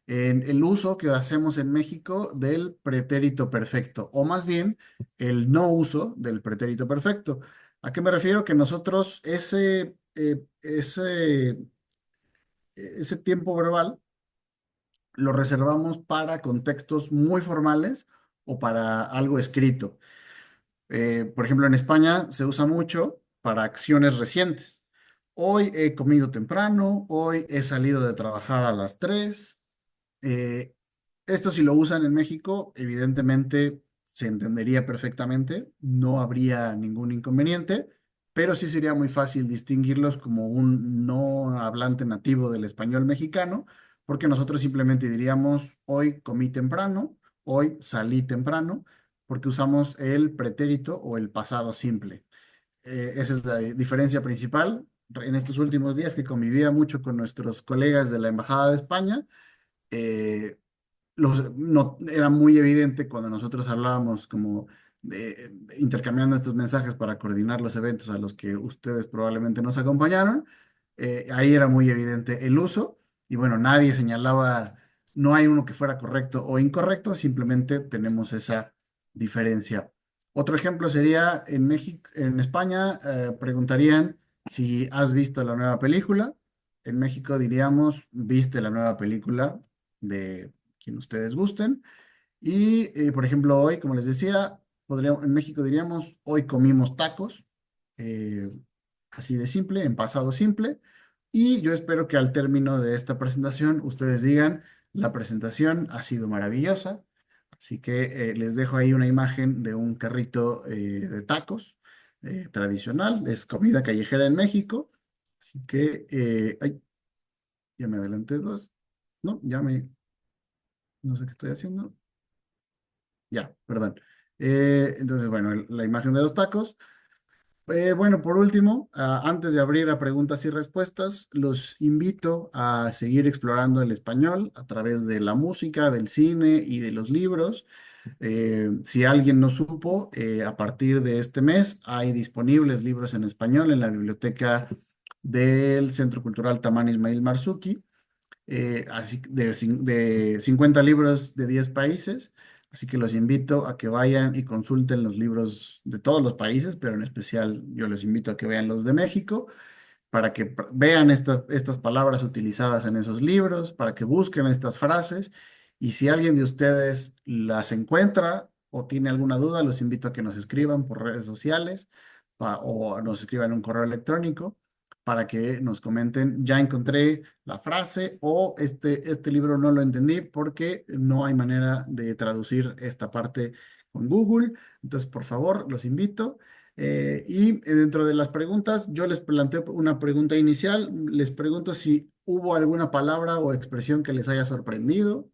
Speaker 2: en el uso que hacemos en México del pretérito perfecto, o más bien el no uso del pretérito perfecto. ¿A qué me refiero? Que nosotros ese tiempo verbal lo reservamos para contextos muy formales o para algo escrito. Por ejemplo, en España se usa mucho para acciones recientes. Hoy he comido temprano, hoy he salido de trabajar a las 3. Eh, Esto si lo usan en México, evidentemente se entendería perfectamente, no habría ningún inconveniente, pero sí sería muy fácil distinguirlos como un no hablante nativo del español mexicano, porque nosotros simplemente diríamos, hoy comí temprano, hoy salí temprano, porque usamos el pretérito o el pasado simple. Esa es la diferencia principal. En estos últimos días que convivía mucho con nuestros colegas de la Embajada de España, eh, no, era muy evidente cuando nosotros hablábamos como intercambiando estos mensajes para coordinar los eventos a los que ustedes probablemente nos acompañaron. Ahí era muy evidente el uso y bueno, nadie señalaba, no hay uno que fuera correcto o incorrecto, simplemente tenemos esa diferencia. Otro ejemplo sería en México, en España, preguntarían si has visto la nueva película. En México diríamos, ¿viste la nueva película de quien ustedes gusten? Y, por ejemplo, hoy, como les decía, en México diríamos, hoy comimos tacos, eh, así de simple, en pasado simple. Y yo espero que al término de esta presentación ustedes digan, la presentación ha sido maravillosa. Así que les dejo ahí una imagen de un carrito de tacos tradicional, es comida callejera en México. Así que, ay, ya me adelanté dos. No, no sé qué estoy haciendo. Ya, perdón. Entonces, bueno, la imagen de los tacos. Bueno, por último, antes de abrir a preguntas y respuestas, los invito a seguir explorando el español a través de la música, del cine y de los libros. Si alguien no supo, a partir de este mes hay disponibles libros en español en la biblioteca del Centro Cultural Tamán Ismail Marzuki, así de 50 libros de 10 países. Así que los invito a que vayan y consulten los libros de todos los países, pero en especial yo los invito a que vean los de México, para que vean estas palabras utilizadas en esos libros, para que busquen estas frases. Y si alguien de ustedes las encuentra o tiene alguna duda, los invito a que nos escriban por redes sociales o nos escriban un correo electrónico para que nos comenten, ya encontré la frase o este libro no lo entendí porque no hay manera de traducir esta parte con Google. Entonces, por favor, los invito. Dentro de las preguntas, yo les planteo una pregunta inicial. Les pregunto si hubo alguna palabra o expresión que les haya sorprendido,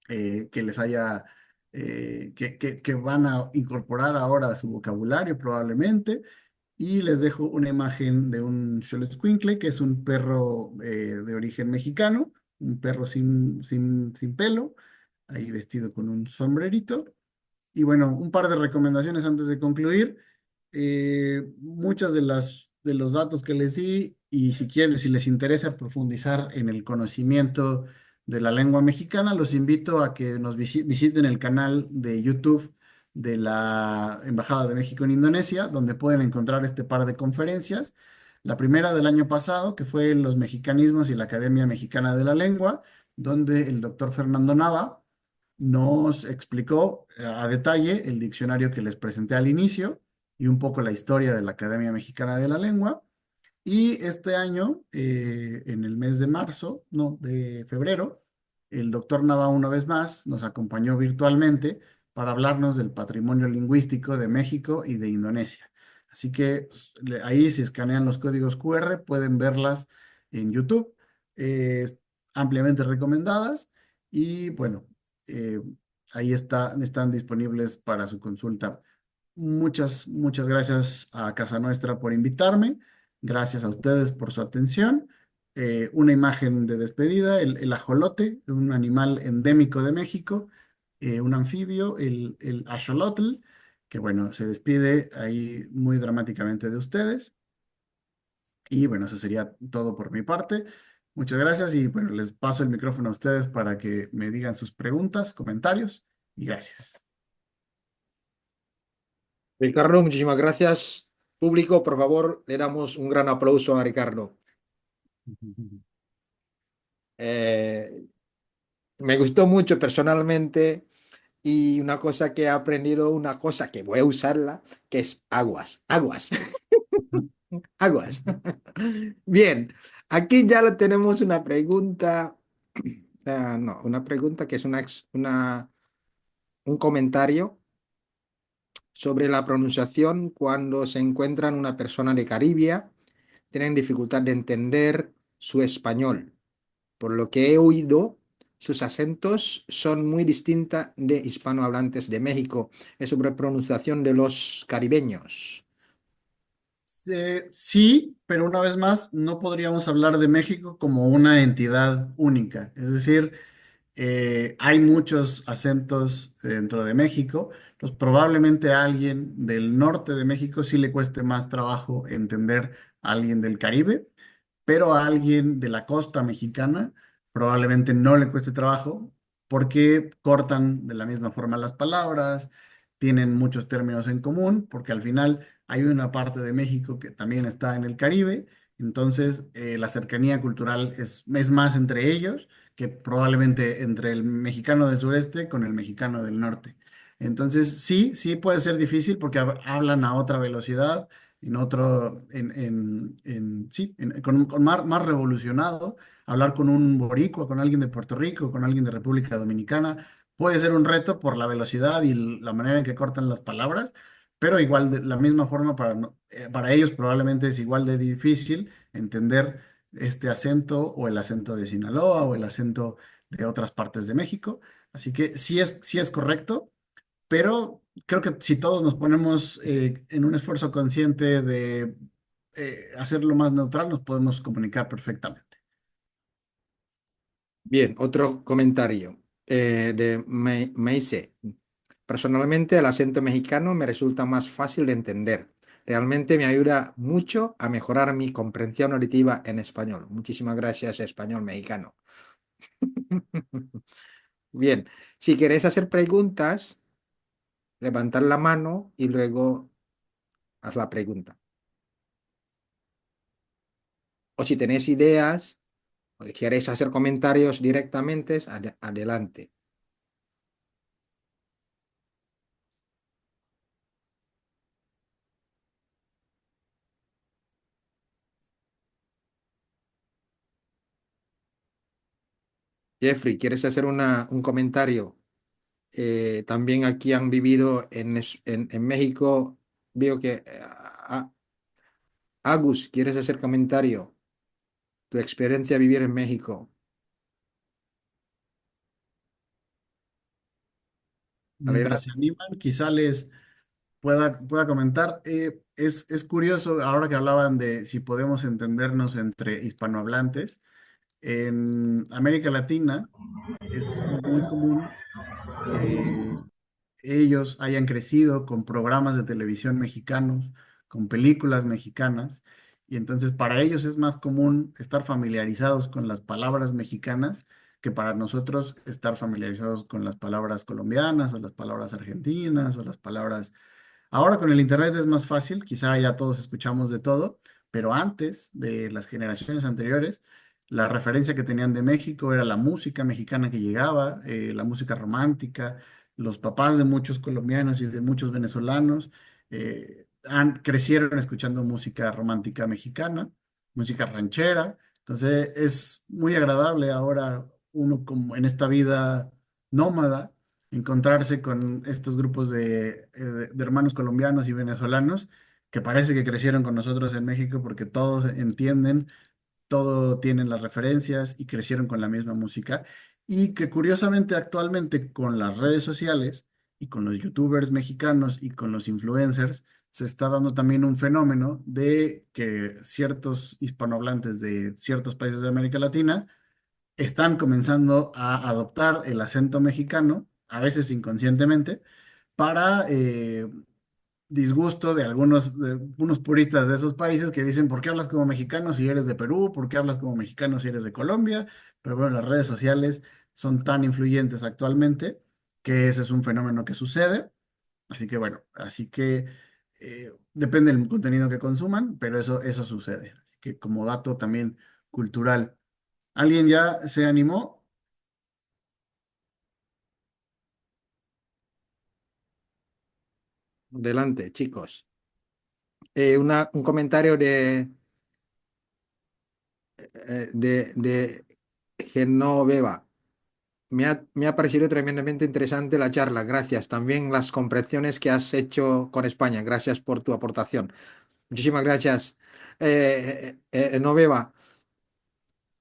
Speaker 2: que les haya, que van a incorporar ahora a su vocabulario probablemente. Y les dejo una imagen de un Xoloitzcuintle, que es un perro de origen mexicano, un perro sin pelo, ahí vestido con un sombrerito. Y bueno, un par de recomendaciones antes de concluir. Muchas de los datos que les di, y si quieren, si les interesa profundizar en el conocimiento de la lengua mexicana, los invito a que nos visiten el canal de YouTube de la Embajada de México en Indonesia, donde pueden encontrar este par de conferencias. La primera del año pasado, que fue Los Mexicanismos y la Academia Mexicana de la Lengua, donde el doctor Fernando Nava nos explicó a detalle el diccionario que les presenté al inicio y un poco la historia de la Academia Mexicana de la Lengua. Y este año, en el mes de marzo, no, de febrero, el doctor Nava una vez más nos acompañó virtualmente para hablarnos del patrimonio lingüístico de México y de Indonesia. Así que ahí si escanean los códigos QR pueden verlas en YouTube, eh, ampliamente recomendadas y bueno, eh, ahí están disponibles para su consulta. Muchas gracias a Casa Nuestra por invitarme. Gracias a ustedes por su atención. Una imagen de despedida, el ajolote, un animal endémico de México, un anfibio, el axolotl, que bueno, se despide ahí muy dramáticamente de ustedes. Y bueno, eso sería todo por mi parte. Muchas gracias y bueno, les paso el micrófono a ustedes para que me digan sus preguntas, comentarios y gracias.
Speaker 1: Ricardo, muchísimas gracias. Público, por favor, le damos un gran aplauso a Ricardo. Eh, Me gustó mucho personalmente y una cosa que he aprendido, una cosa que voy a usarla, que es aguas, aguas, aguas. Bien, aquí ya tenemos una pregunta, no, una pregunta que es un comentario sobre la pronunciación cuando se encuentran una persona de Caribia, tienen dificultad de entender su español. Por lo que he oído, sus acentos son muy distintos de hispanohablantes de México. Es sobre pronunciación de los caribeños.
Speaker 2: Sí, pero una vez más, no podríamos hablar de México como una entidad única. Es decir, hay muchos acentos dentro de México. Pues probablemente a alguien del norte de México sí le cueste más trabajo entender a alguien del Caribe, pero a alguien de la costa mexicana probablemente no le cueste trabajo porque cortan de la misma forma las palabras, tienen muchos términos en común, porque al final hay una parte de México que también está en el Caribe, entonces la cercanía cultural es más entre ellos que probablemente entre el mexicano del sureste con el mexicano del norte. Entonces sí puede ser difícil porque hablan a otra velocidad en otro, sí, con más revolucionado, hablar con un boricua, con alguien de Puerto Rico, con alguien de República Dominicana, puede ser un reto por la velocidad y la manera en que cortan las palabras, pero igual de la misma forma para ellos probablemente es igual de difícil entender este acento o el acento de Sinaloa o el acento de otras partes de México. Así que sí es correcto, pero creo que si todos nos ponemos en un esfuerzo consciente de hacerlo más neutral, nos podemos comunicar perfectamente.
Speaker 1: Bien, otro comentario de Meise. Personalmente, el acento mexicano me resulta más fácil de entender. Realmente me ayuda mucho a mejorar mi comprensión auditiva en español. Muchísimas gracias, español mexicano. Bien, si queréis hacer preguntas, levantad la mano y luego haz la pregunta. O si tenéis ideas o queréis hacer comentarios directamente, adelante. Jeffrey, ¿quieres hacer un comentario? También aquí han vivido en México. Veo que Agus, ¿quieres hacer comentario? Tu experiencia de vivir en México.
Speaker 2: Mientras
Speaker 1: Adelante.
Speaker 2: se animan, quizá les pueda comentar. Es curioso, ahora que hablaban de si podemos entendernos entre hispanohablantes, en América Latina es muy común que ellos hayan crecido con programas de televisión mexicanos, con películas mexicanas, y entonces para ellos es más común estar familiarizados con las palabras mexicanas que para nosotros estar familiarizados con las palabras colombianas o las palabras argentinas o las palabras. Ahora con el internet es más fácil, quizá ya todos escuchamos de todo, pero antes de las generaciones anteriores, la referencia que tenían de México era la música mexicana que llegaba, la música romántica. Los papás de muchos colombianos y de muchos venezolanos crecieron escuchando música romántica mexicana, música ranchera. Entonces es muy agradable ahora uno como en esta vida nómada encontrarse con estos grupos de hermanos colombianos y venezolanos que parece que crecieron con nosotros en México porque todos entienden, todo tienen las referencias y crecieron con la misma música y que curiosamente actualmente con las redes sociales y con los youtubers mexicanos y con los influencers se está dando también un fenómeno de que ciertos hispanohablantes de ciertos países de América Latina están comenzando a adoptar el acento mexicano, a veces inconscientemente, para disgusto de unos puristas de esos países que dicen, ¿por qué hablas como mexicano si eres de Perú? ¿Por qué hablas como mexicano si eres de Colombia? Pero bueno, las redes sociales son tan influyentes actualmente que ese es un fenómeno que sucede. Así que bueno, así que depende del contenido que consuman, pero eso sucede. Así que como dato también cultural. ¿Alguien ya se animó?
Speaker 1: Adelante, chicos. Un comentario de Genoveva. Me ha parecido tremendamente interesante la charla. Gracias. También las comprensiones que has hecho con España. Gracias por tu aportación. Muchísimas gracias. Noveva,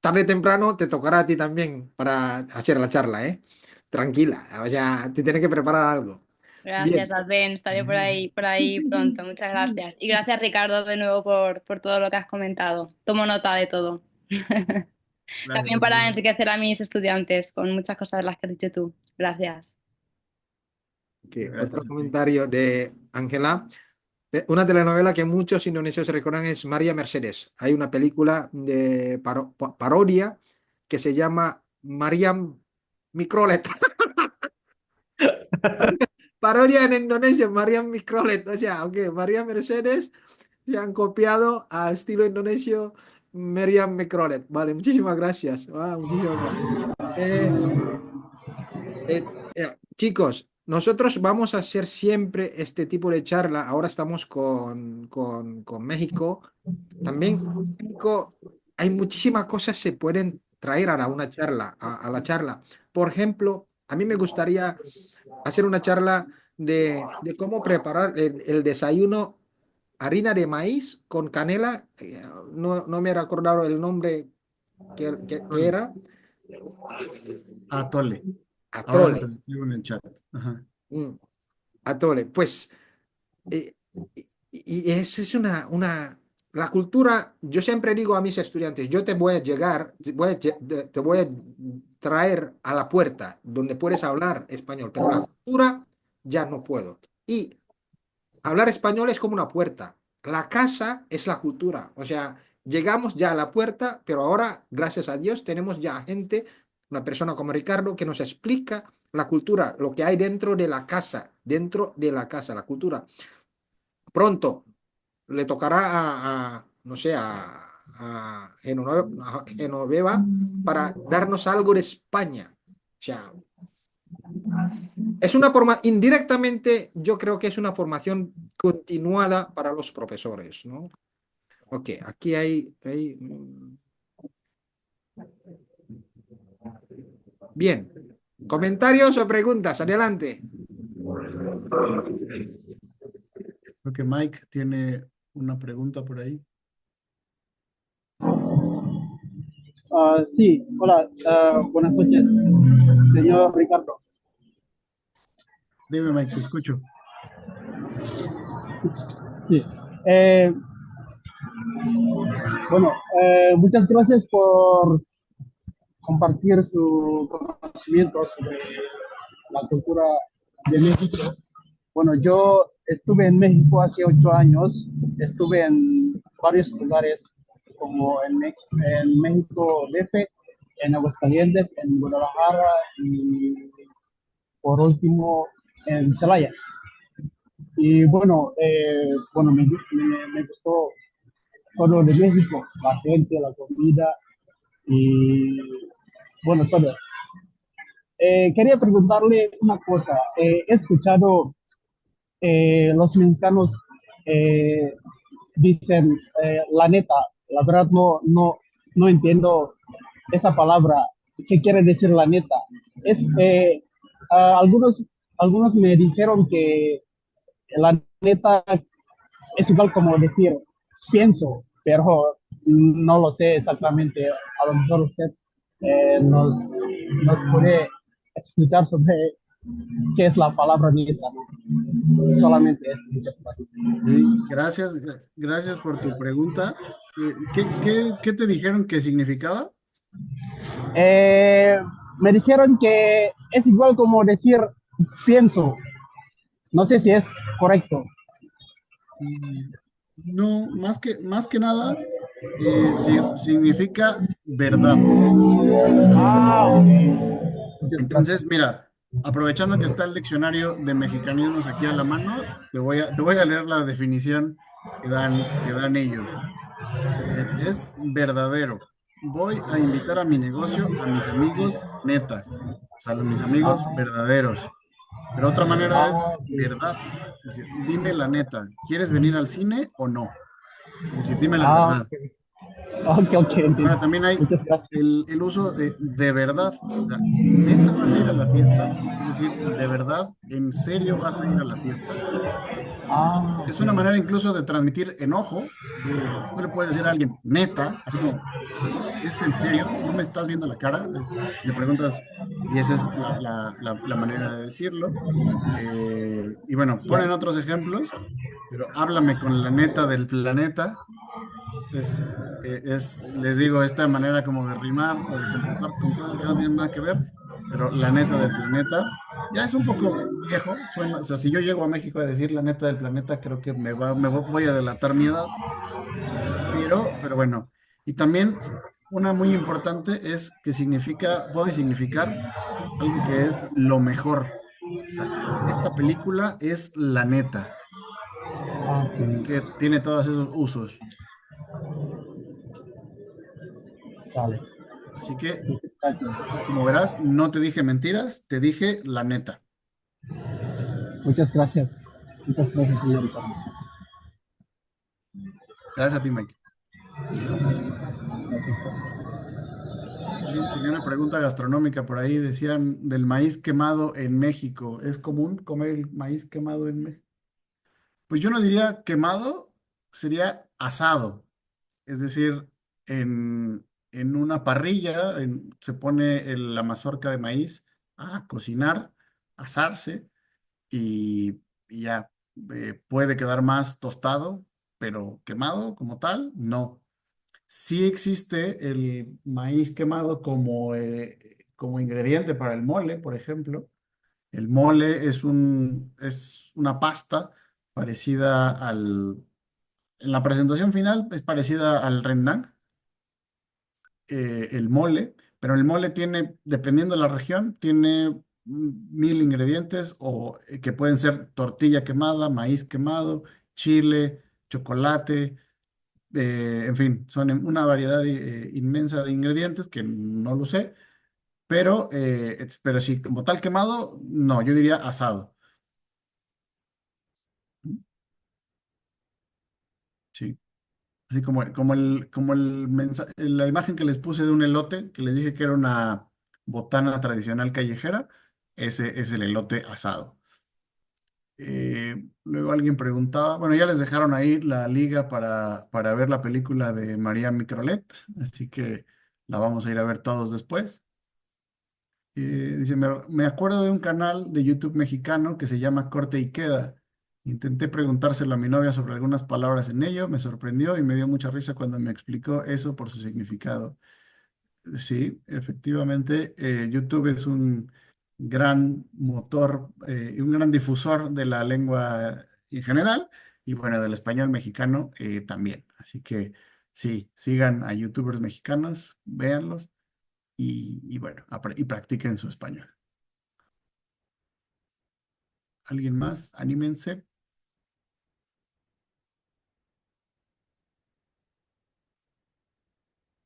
Speaker 1: tarde o temprano te tocará a ti también para hacer la charla, ¿eh? Tranquila. O sea, te tienes que preparar algo.
Speaker 3: Gracias,
Speaker 1: Bien.
Speaker 3: Adven. Estaré por ahí pronto. Muchas gracias. Y gracias, Ricardo, de nuevo por todo lo que has comentado. Tomo nota de todo.
Speaker 2: Gracias,
Speaker 3: También para
Speaker 2: Adrián.
Speaker 3: enriquecer a mis estudiantes con muchas cosas de las que has dicho tú. Gracias.
Speaker 1: Otro
Speaker 2: Gracias a ti.
Speaker 1: comentario de Ángela. Una telenovela que muchos indonesios recuerdan es María Mercedes. Hay una película de parodia que se llama Mariam Mikrolet. Parodia en Indonesia, Mariam Mikrolet. O sea, aunque María Mercedes se han copiado al estilo indonesio Mariam Mikrolet. Vale, muchísimas gracias. Muchísimas gracias. Eh, Chicos, nosotros vamos a hacer siempre este tipo de charla. Ahora estamos con México. También en México hay muchísimas cosas que se pueden traer a una charla, a la charla. Por ejemplo, a mí me gustaría hacer una charla de cómo preparar el desayuno, harina de maíz con canela. No me he recordado el nombre que
Speaker 2: Tole.
Speaker 1: era.
Speaker 2: Tole. Ahora se
Speaker 1: Atole.
Speaker 2: los escribo en el chat. Ajá.
Speaker 1: Mm, atole. Pues Eh, y esa es la cultura, yo siempre digo a mis estudiantes, yo te voy a llegar, te voy a traer a la puerta donde puedes hablar español, pero la cultura ya no puedo. Y hablar español es como una puerta. La casa es la cultura. O sea, llegamos ya a la puerta, pero ahora, gracias a Dios, tenemos ya gente, una persona como Ricardo, que nos explica la cultura, lo que hay dentro de la casa, la cultura. Pronto le tocará no sé, a Genoveva para darnos algo de España. O sea, es una forma, indirectamente, yo creo que es una formación continuada para los profesores, ¿no? Ok, aquí hay Bien. ¿Comentarios o preguntas? Adelante.
Speaker 2: Creo que Mike tiene una pregunta por ahí.
Speaker 4: Sí, hola, buenas noches, señor Ricardo.
Speaker 2: Dime, Mike, te escucho.
Speaker 4: Sí, eh, bueno, muchas gracias por compartir su conocimiento sobre la cultura de México. Bueno, yo estuve en México hace 8 años, estuve en varios lugares como en México DF, en Aguascalientes, en Guadalajara y por último en Celaya. Y bueno, me gustó todo de México, la gente, la comida y bueno, todo. Quería preguntarle una cosa. He escuchado los mexicanos eh, dicen la neta, la verdad no entiendo esa palabra. ¿Qué quiere decir la neta? Es, algunos, algunos me dijeron que la neta es igual como decir pienso, pero no lo sé exactamente. A lo mejor usted eh, nos, nos puede explicar sobre qué es la palabra neta, ¿no? Solamente es muchas gracias.
Speaker 2: Sí, gracias, gracias por tu pregunta. ¿Qué te dijeron que significaba?
Speaker 4: Eh, Me dijeron que es igual como decir pienso. No sé si es correcto.
Speaker 2: Mm, No, más que nada, significa verdad.
Speaker 4: Ah, ok. Muchas gracias.
Speaker 2: Entonces, mira, aprovechando que está el diccionario de mexicanismos aquí a la mano, te voy a leer la definición que dan ellos. Dicen, es verdadero. Voy a invitar a mi negocio a mis amigos netas, o sea, a mis amigos
Speaker 4: Ah,
Speaker 2: verdaderos. Pero otra manera es
Speaker 4: ok.
Speaker 2: verdad. Dice, dime la neta, ¿quieres venir al cine o no? Es decir, dime la
Speaker 4: Ah,
Speaker 2: verdad.
Speaker 4: ok. Ok, ok,
Speaker 2: Ahora
Speaker 4: entiendo.
Speaker 2: también hay
Speaker 4: Muchas gracias.
Speaker 2: el uso de verdad. O sea, ¿neta vas a ir a la fiesta? Es decir, ¿de verdad, en serio vas a ir a la fiesta?
Speaker 4: Ah,
Speaker 2: Es
Speaker 4: ok.
Speaker 2: una manera incluso de transmitir enojo. Tú le puedes decir a alguien, neta, así como, ¿es en serio? ¿No me estás viendo la cara? Le preguntas, y esa es la manera de decirlo. Y bueno,
Speaker 4: Ya.
Speaker 2: ponen otros ejemplos, pero háblame con la neta del planeta. Les digo, esta manera como de rimar o de completar con cosas que no tienen nada que ver, pero la neta del planeta ya es un poco viejo, suena, o sea, si yo llego a México a decir la neta del planeta, creo que voy a delatar mi edad, pero bueno, y también una muy importante es que puede significar algo que es lo mejor. O sea, esta película es la neta,
Speaker 4: Ah, ok.
Speaker 2: que tiene todos esos usos.
Speaker 4: Vale.
Speaker 2: Así que
Speaker 4: Muchas gracias.
Speaker 2: como verás, no te dije mentiras, te dije la neta.
Speaker 4: Muchas gracias. Muchas gracias, señor Ricardo.
Speaker 2: Gracias a ti, Mike.
Speaker 4: Gracias.
Speaker 2: Bien, tenía una pregunta gastronómica por ahí. Decían del maíz quemado en México. ¿Es común comer el maíz quemado en México? Pues yo no diría quemado, sería asado. Es decir, en una parrilla se pone la mazorca de maíz a cocinar, asarse y ya puede quedar más tostado, pero quemado como tal, no. Sí existe el maíz quemado como ingrediente para el mole, por ejemplo. El mole es una pasta parecida en la presentación final es parecida al rendang, el mole, pero el mole tiene, dependiendo de la región, tiene 1000 ingredientes que pueden ser tortilla quemada, maíz quemado, chile, chocolate, en fin, son una variedad inmensa de ingredientes que no lo sé, pero sí, como tal quemado, no, yo diría asado. Sí, así como la imagen que les puse de un elote, que les dije que era botana tradicional callejera, ese es el elote asado. Luego alguien preguntaba, bueno, ya les dejaron ahí la liga para ver la película de María Microlet, así que la vamos a ir a ver todos después. Dice, me acuerdo de un canal de YouTube mexicano que se llama Corte y Queda. Intenté preguntárselo a mi novia sobre algunas palabras en ello, me sorprendió y me dio mucha risa cuando me explicó eso por su significado. Sí, efectivamente, YouTube es un gran motor y un gran difusor de la lengua en general y bueno, del español mexicano también. Así que sí, sigan a YouTubers mexicanos, véanlos y bueno, y practiquen su español. ¿Alguien más? Anímense.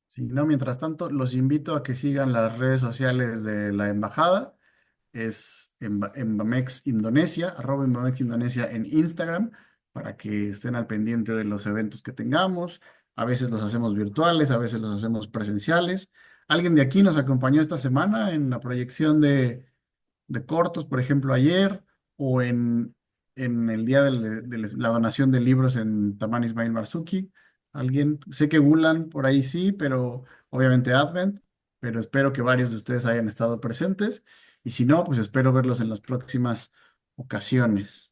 Speaker 2: Si no, mientras tanto, los invito a que sigan las redes sociales de la embajada. Es Embamex Indonesia, @Embamex Indonesia en Instagram, para que estén al pendiente de los eventos que tengamos. A veces los hacemos virtuales, a veces los hacemos presenciales. Alguien de aquí nos acompañó esta semana en la proyección de cortos, por ejemplo, ayer, o en el día de la donación de libros en Taman Ismail Marzuki. Alguien, sé que Gulan por ahí sí, pero obviamente Advent, pero espero que varios de ustedes hayan estado presentes, y si no, pues espero verlos en las próximas ocasiones.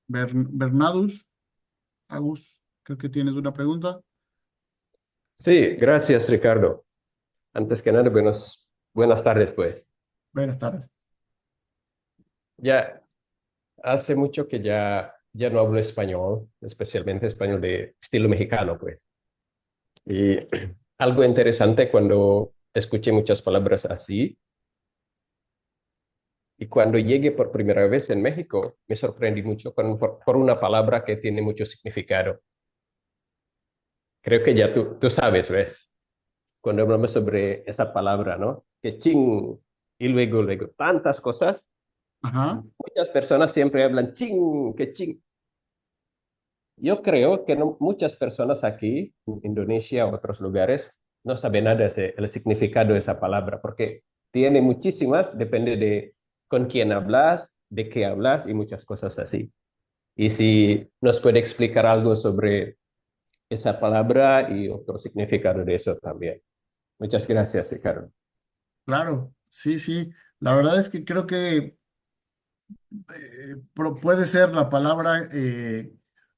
Speaker 2: Bernadus, Agus, creo que tienes una pregunta.
Speaker 5: Sí, gracias, Ricardo. Antes que nada, buenas tardes, pues.
Speaker 2: Buenas tardes.
Speaker 5: Ya hace mucho que ya no hablo español, especialmente español de estilo mexicano, pues. Y algo interesante cuando escuché muchas palabras así, y cuando llegué por primera vez en México, me sorprendí mucho por una palabra que tiene mucho significado. Creo que ya tú sabes, ¿ves? Cuando hablamos sobre esa palabra, ¿no? Que ching, y luego, tantas cosas.
Speaker 2: Ajá.
Speaker 5: Muchas personas siempre hablan ching, que ching. Yo creo que muchas personas aquí, en Indonesia o otros lugares, no saben nada el significado de esa palabra, porque tiene muchísimas, depende de con quién hablas, de qué hablas y muchas cosas así. Y si nos puede explicar algo sobre esa palabra y otro significado de eso también. Muchas gracias, Ricardo.
Speaker 2: Claro, sí, sí. La verdad es que creo que puede ser la palabra,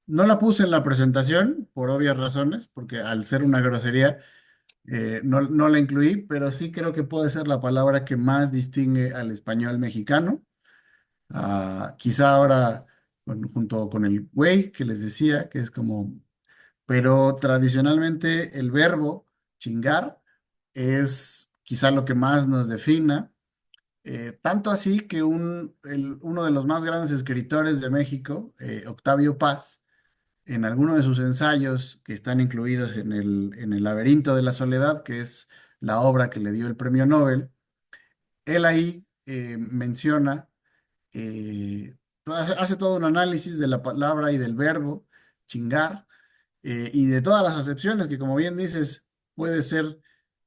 Speaker 2: no la puse en la presentación por obvias razones, porque al ser una grosería no la incluí, pero sí creo que puede ser la palabra que más distingue al español mexicano. Quizá ahora, junto con el güey que les decía, que es como, pero tradicionalmente el verbo chingar es quizá lo que más nos defina. Tanto así que uno de los más grandes escritores de México, Octavio Paz, en alguno de sus ensayos que están incluidos en el Laberinto de la Soledad, que es la obra que le dio el premio Nobel, él ahí menciona, hace todo un análisis de la palabra y del verbo chingar, y de todas las acepciones que, como bien dices, puede ser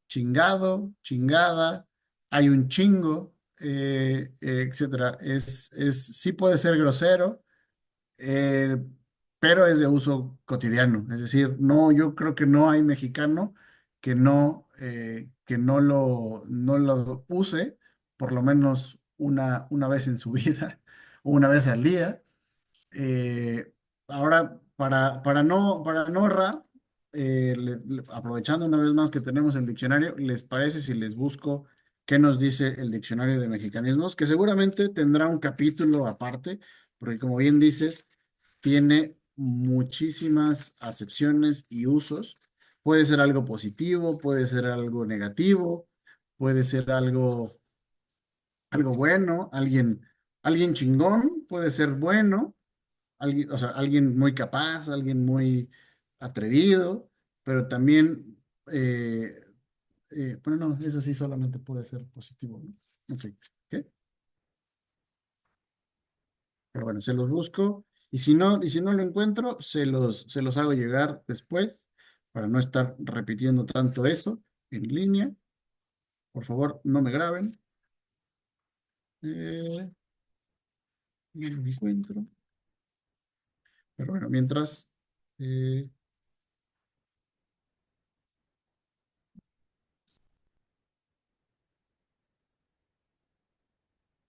Speaker 2: chingado, chingada, hay un chingo, etcétera. Sí puede ser grosero, eh, pero es de uso cotidiano. Es decir, no, yo creo que no hay mexicano que no lo use por lo menos una vez en su vida o una vez al día. Eh, Ahora, para no errar, aprovechando una vez más que tenemos el diccionario, ¿les parece si les busco qué nos dice el diccionario de mexicanismos? Que seguramente tendrá un capítulo aparte, porque como bien dices, tiene muchísimas acepciones y usos. Puede ser algo positivo, puede ser algo negativo, puede ser algo bueno, alguien chingón, puede ser bueno alguien, o sea, alguien muy capaz, alguien muy atrevido, pero también bueno, no, eso sí solamente puede ser positivo, ¿no? En fin, ¿qué? Pero bueno, se los busco y si no lo encuentro, se los hago llegar después para no estar repitiendo tanto eso en línea. Por favor, no me graben. No lo encuentro. Pero bueno, mientras, eh,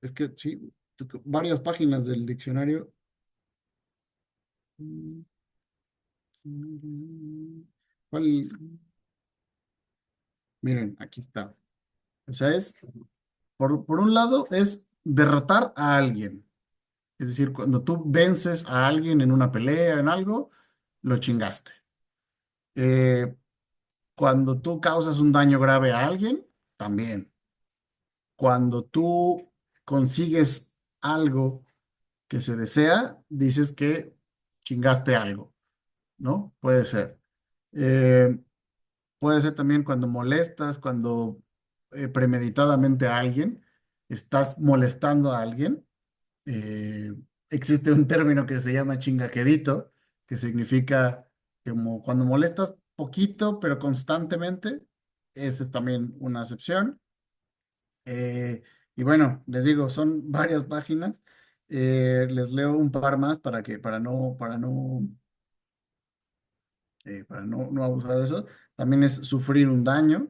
Speaker 2: es que sí, varias páginas del diccionario. Mm, ¿Cuál? Miren, aquí está. O sea, por un lado, es derrotar a alguien. Es decir, cuando tú vences a alguien en una pelea, en algo, lo chingaste. Eh, Cuando tú causas un daño grave a alguien, también. Cuando tú consigues algo que se desea, dices que chingaste algo, ¿no? Puede ser. Eh, Puede ser también cuando molestas, cuando premeditadamente a alguien, estás molestando a alguien. Eh, Existe un término que se llama chingaquedito, que significa como cuando molestas poquito, pero constantemente. Esa es también una acepción. Eh, y bueno, les digo, son varias páginas. Les leo un par más para no abusar de eso. También es sufrir un daño,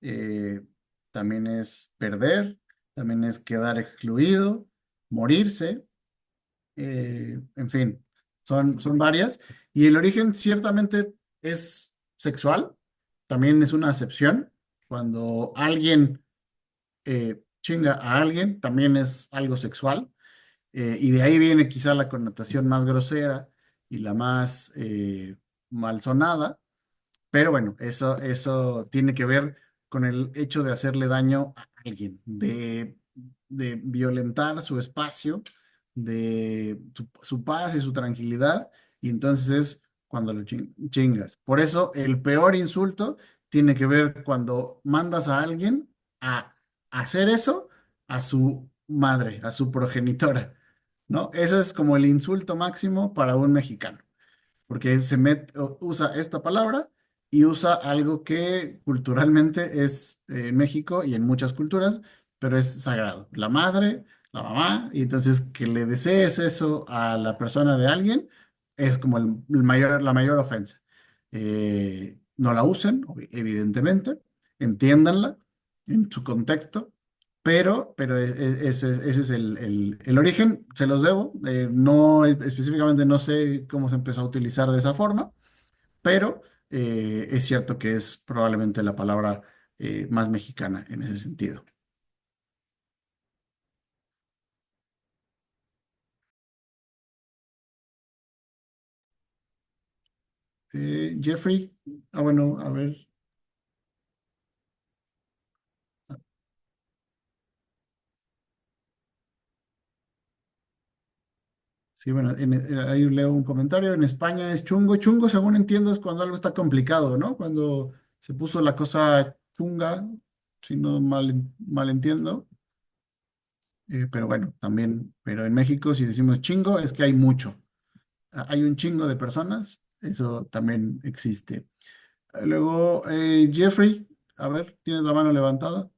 Speaker 2: eh, también es perder, también es quedar excluido, morirse, en fin, son varias. Y el origen ciertamente es sexual, también es una acepción. Cuando alguien chinga a alguien, también es algo sexual. Y de ahí viene quizá la connotación más grosera y la más malsonada, pero bueno, eso tiene que ver con el hecho de hacerle daño a alguien, de violentar su espacio, de su paz y su tranquilidad, y entonces es cuando lo chingas. Por eso el peor insulto tiene que ver cuando mandas a alguien a hacer eso a su madre, a su progenitora, ¿no? Eso es como el insulto máximo para un mexicano porque usa esta palabra y usa algo que culturalmente es en México y en muchas culturas, pero es sagrado. La madre, la mamá, y entonces que le desees eso a la persona de alguien es como la mayor ofensa. No la usen, evidentemente, entiéndanla en su contexto. Pero ese es el origen, se los debo. No específicamente no sé cómo se empezó a utilizar de esa forma, pero es cierto que es probablemente la palabra más mexicana en ese sentido. Jeffrey, bueno, a ver, sí, bueno, ahí leo un comentario. En España es chungo. Chungo, según entiendo, es cuando algo está complicado, ¿no? Cuando se puso la cosa chunga, si no mal entiendo. Pero bueno, también, pero en México si decimos chingo es que hay mucho. Hay un chingo de personas, eso también existe. Luego, Jeffrey, a ver, tienes la mano levantada.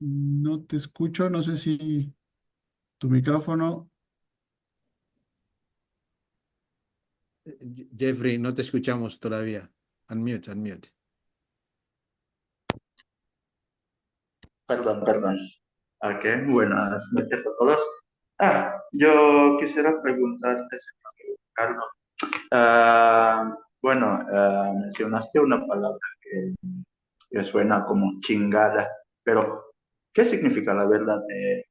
Speaker 2: No te escucho, no sé si tu micrófono.
Speaker 1: Jeffrey, no te escuchamos todavía. Unmute, unmute.
Speaker 6: Perdón, perdón. Ok, buenas noches a todos. Yo quisiera preguntarte, señor Carlos. Bueno, mencionaste una palabra que suena como chingada, pero ¿qué significa la verdad de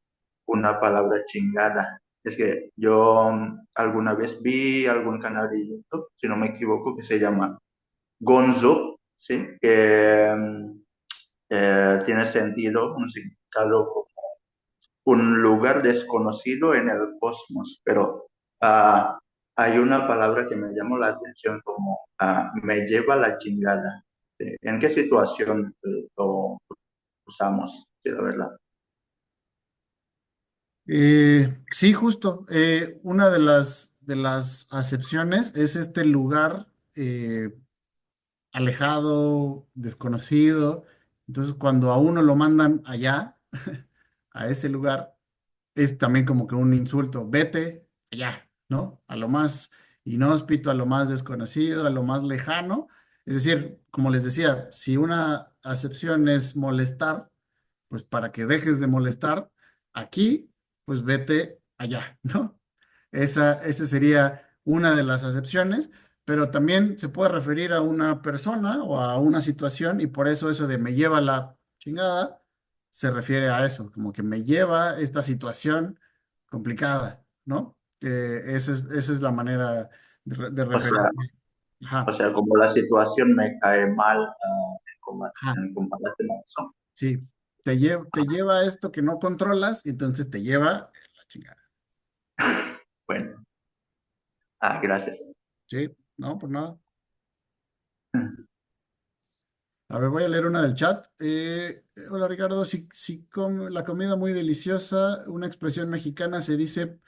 Speaker 6: una palabra chingada? Es que yo alguna vez vi algún canal de YouTube, si no me equivoco, que se llama Gonzo, ¿sí? Que tiene sentido, un significado un lugar desconocido en el cosmos, pero ah, hay una palabra que me llamó la atención como me lleva la chingada. ¿En qué situación lo usamos? Sí, la verdad.
Speaker 2: Sí, justo. Una de las acepciones es este lugar alejado, desconocido. Entonces, cuando a uno lo mandan allá, a ese lugar, es también como que un insulto. Vete allá, ¿no? A lo más inhóspito, a lo más desconocido, a lo más lejano. Es decir, como les decía, si una acepción es molestar, pues para que dejes de molestar aquí, pues vete allá, ¿no? Esa sería una de las acepciones, pero también se puede referir a una persona o a una situación y por eso de me lleva la chingada se refiere a eso, como que me lleva esta situación complicada, ¿no? Esa es la manera de
Speaker 6: O sea,
Speaker 2: referirme.
Speaker 6: o
Speaker 2: Ajá,
Speaker 6: sea, como la situación me cae mal
Speaker 2: ajá,
Speaker 6: en comparación a eso.
Speaker 2: sí. Te lleva a esto que no controlas y entonces te lleva a la chingada.
Speaker 6: Bueno, gracias.
Speaker 2: Sí, no, por nada. A ver, voy a leer una del chat. Hola Ricardo, si la comida muy deliciosa, una expresión mexicana se dice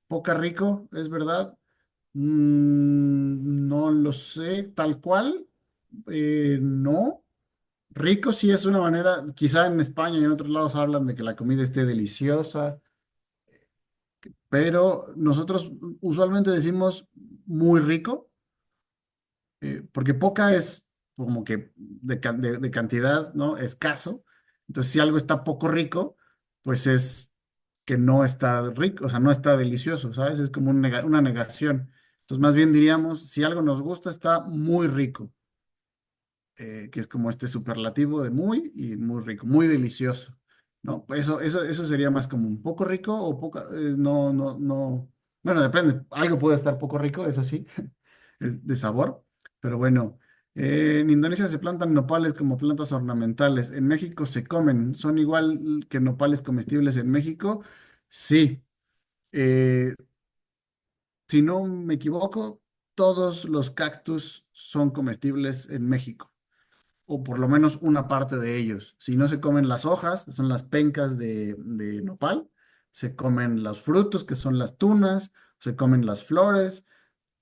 Speaker 2: poca rico, ¿es verdad? No lo sé, tal cual. No. Rico sí es una manera, quizá en España y en otros lados hablan de que la comida esté deliciosa, pero nosotros usualmente decimos muy rico. Porque poca es como que de cantidad, ¿no? Escaso. Entonces, si algo está poco rico, pues es que no está rico, o sea, no está delicioso, ¿sabes? Es como una negación. Entonces, más bien diríamos, si algo nos gusta, está muy rico, que es como este superlativo de muy y muy rico, muy delicioso, ¿no? Pues eso sería más como un poco rico o poca, no, no, no. Bueno, depende, algo puede estar poco rico, eso sí, de sabor, pero bueno, en Indonesia se plantan nopales como plantas ornamentales, en México se comen, ¿son igual que nopales comestibles en México? Sí, eh, si no me equivoco, todos los cactus son comestibles en México o por lo menos una parte de ellos. Si no se comen las hojas, que son las pencas de nopal, se comen los frutos, que son las tunas, se comen las flores,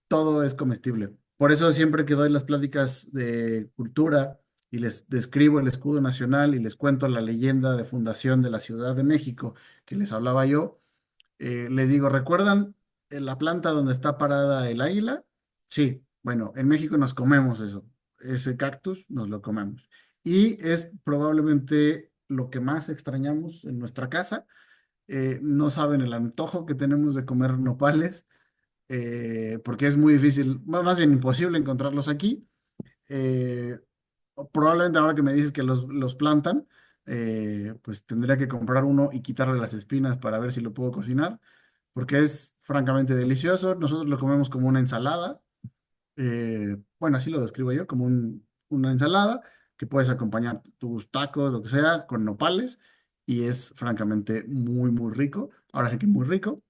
Speaker 2: todo es comestible. Por eso siempre que doy las pláticas de cultura y les describo el escudo nacional y les cuento la leyenda de fundación de la Ciudad de México que les hablaba yo, les digo, ¿recuerdan la planta donde está parada el águila? Sí, bueno, en México nos comemos eso. Ese cactus nos lo comemos. Y es probablemente lo que más extrañamos en nuestra casa. No saben el antojo que tenemos de comer nopales, porque es muy difícil, más bien imposible encontrarlos aquí. Eh, Probablemente ahora que me dices que los plantan, pues tendría que comprar uno y quitarle las espinas para ver si lo puedo cocinar, porque es francamente delicioso. Nosotros lo comemos como una ensalada. Bueno, así lo describo yo, como una ensalada que puedes acompañar tus tacos, lo que sea, con nopales, y es francamente muy, muy rico. Ahora sí que muy rico,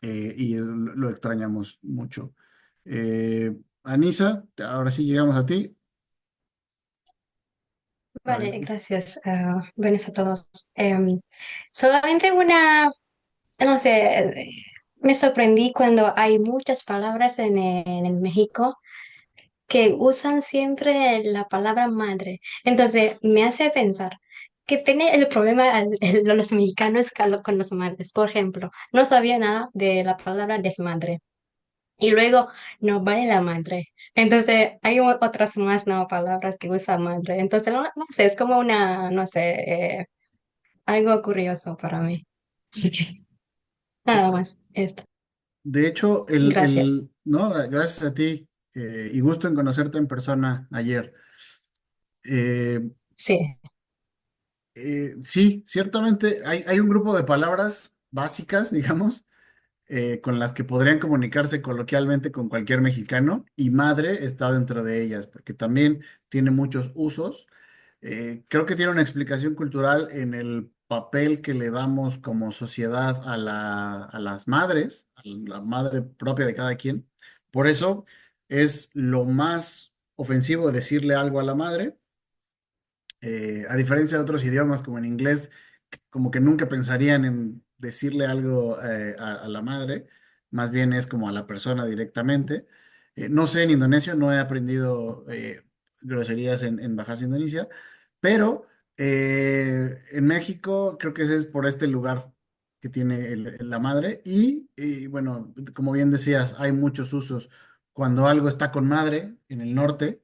Speaker 2: y lo extrañamos mucho. Anisa, ahora sí llegamos a ti.
Speaker 7: Vale, gracias. Buenas a todos. Solamente una, no sé, me sorprendí cuando hay muchas palabras en el México que usan siempre la palabra madre. Entonces, me hace pensar que tiene el problema los mexicanos con los madres. Por ejemplo, no sabía nada de la palabra desmadre. Y luego, no vale la madre. Entonces, hay otras más, ¿no? Palabras que usa madre. Entonces, no sé, es como una, no sé, algo curioso para mí. Nada más, esto.
Speaker 2: De hecho,
Speaker 7: Gracias.
Speaker 2: no, gracias a ti, y gusto en conocerte en persona ayer. Eh,
Speaker 7: Sí.
Speaker 2: sí, ciertamente hay un grupo de palabras básicas, digamos, con las que podrían comunicarse coloquialmente con cualquier mexicano, y madre está dentro de ellas, porque también tiene muchos usos. Creo que tiene una explicación cultural en el papel que le damos como sociedad a las madres, a la madre propia de cada quien. Por eso es lo más ofensivo decirle algo a la madre, a diferencia de otros idiomas como en inglés, como que nunca pensarían en decirle algo a la madre, más bien es como a la persona directamente. No sé en indonesio, no he aprendido groserías en Bajas Indonesia, pero en México creo que ese es por este lugar que tiene la madre y bueno, como bien decías, hay muchos usos. Cuando algo está con madre en el norte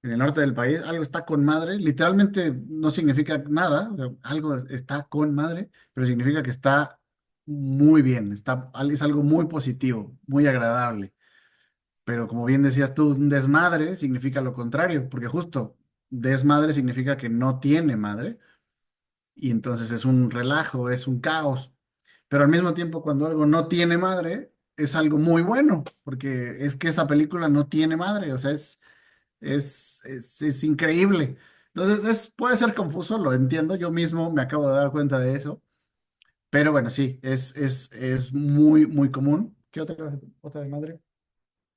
Speaker 2: del país, algo está con madre, literalmente no significa nada, o sea, algo está con madre, pero significa que está muy bien, es algo muy positivo, muy agradable. Pero como bien decías tú, un desmadre significa lo contrario, porque justo desmadre significa que no tiene madre y entonces es un relajo, es un caos. Pero al mismo tiempo, cuando algo no tiene madre, es algo muy bueno, porque es que esa película no tiene madre, o sea, es increíble. Entonces, puede ser confuso, lo entiendo, yo mismo me acabo de dar cuenta de eso, pero bueno, sí, es muy, muy común. ¿Qué otra de madre?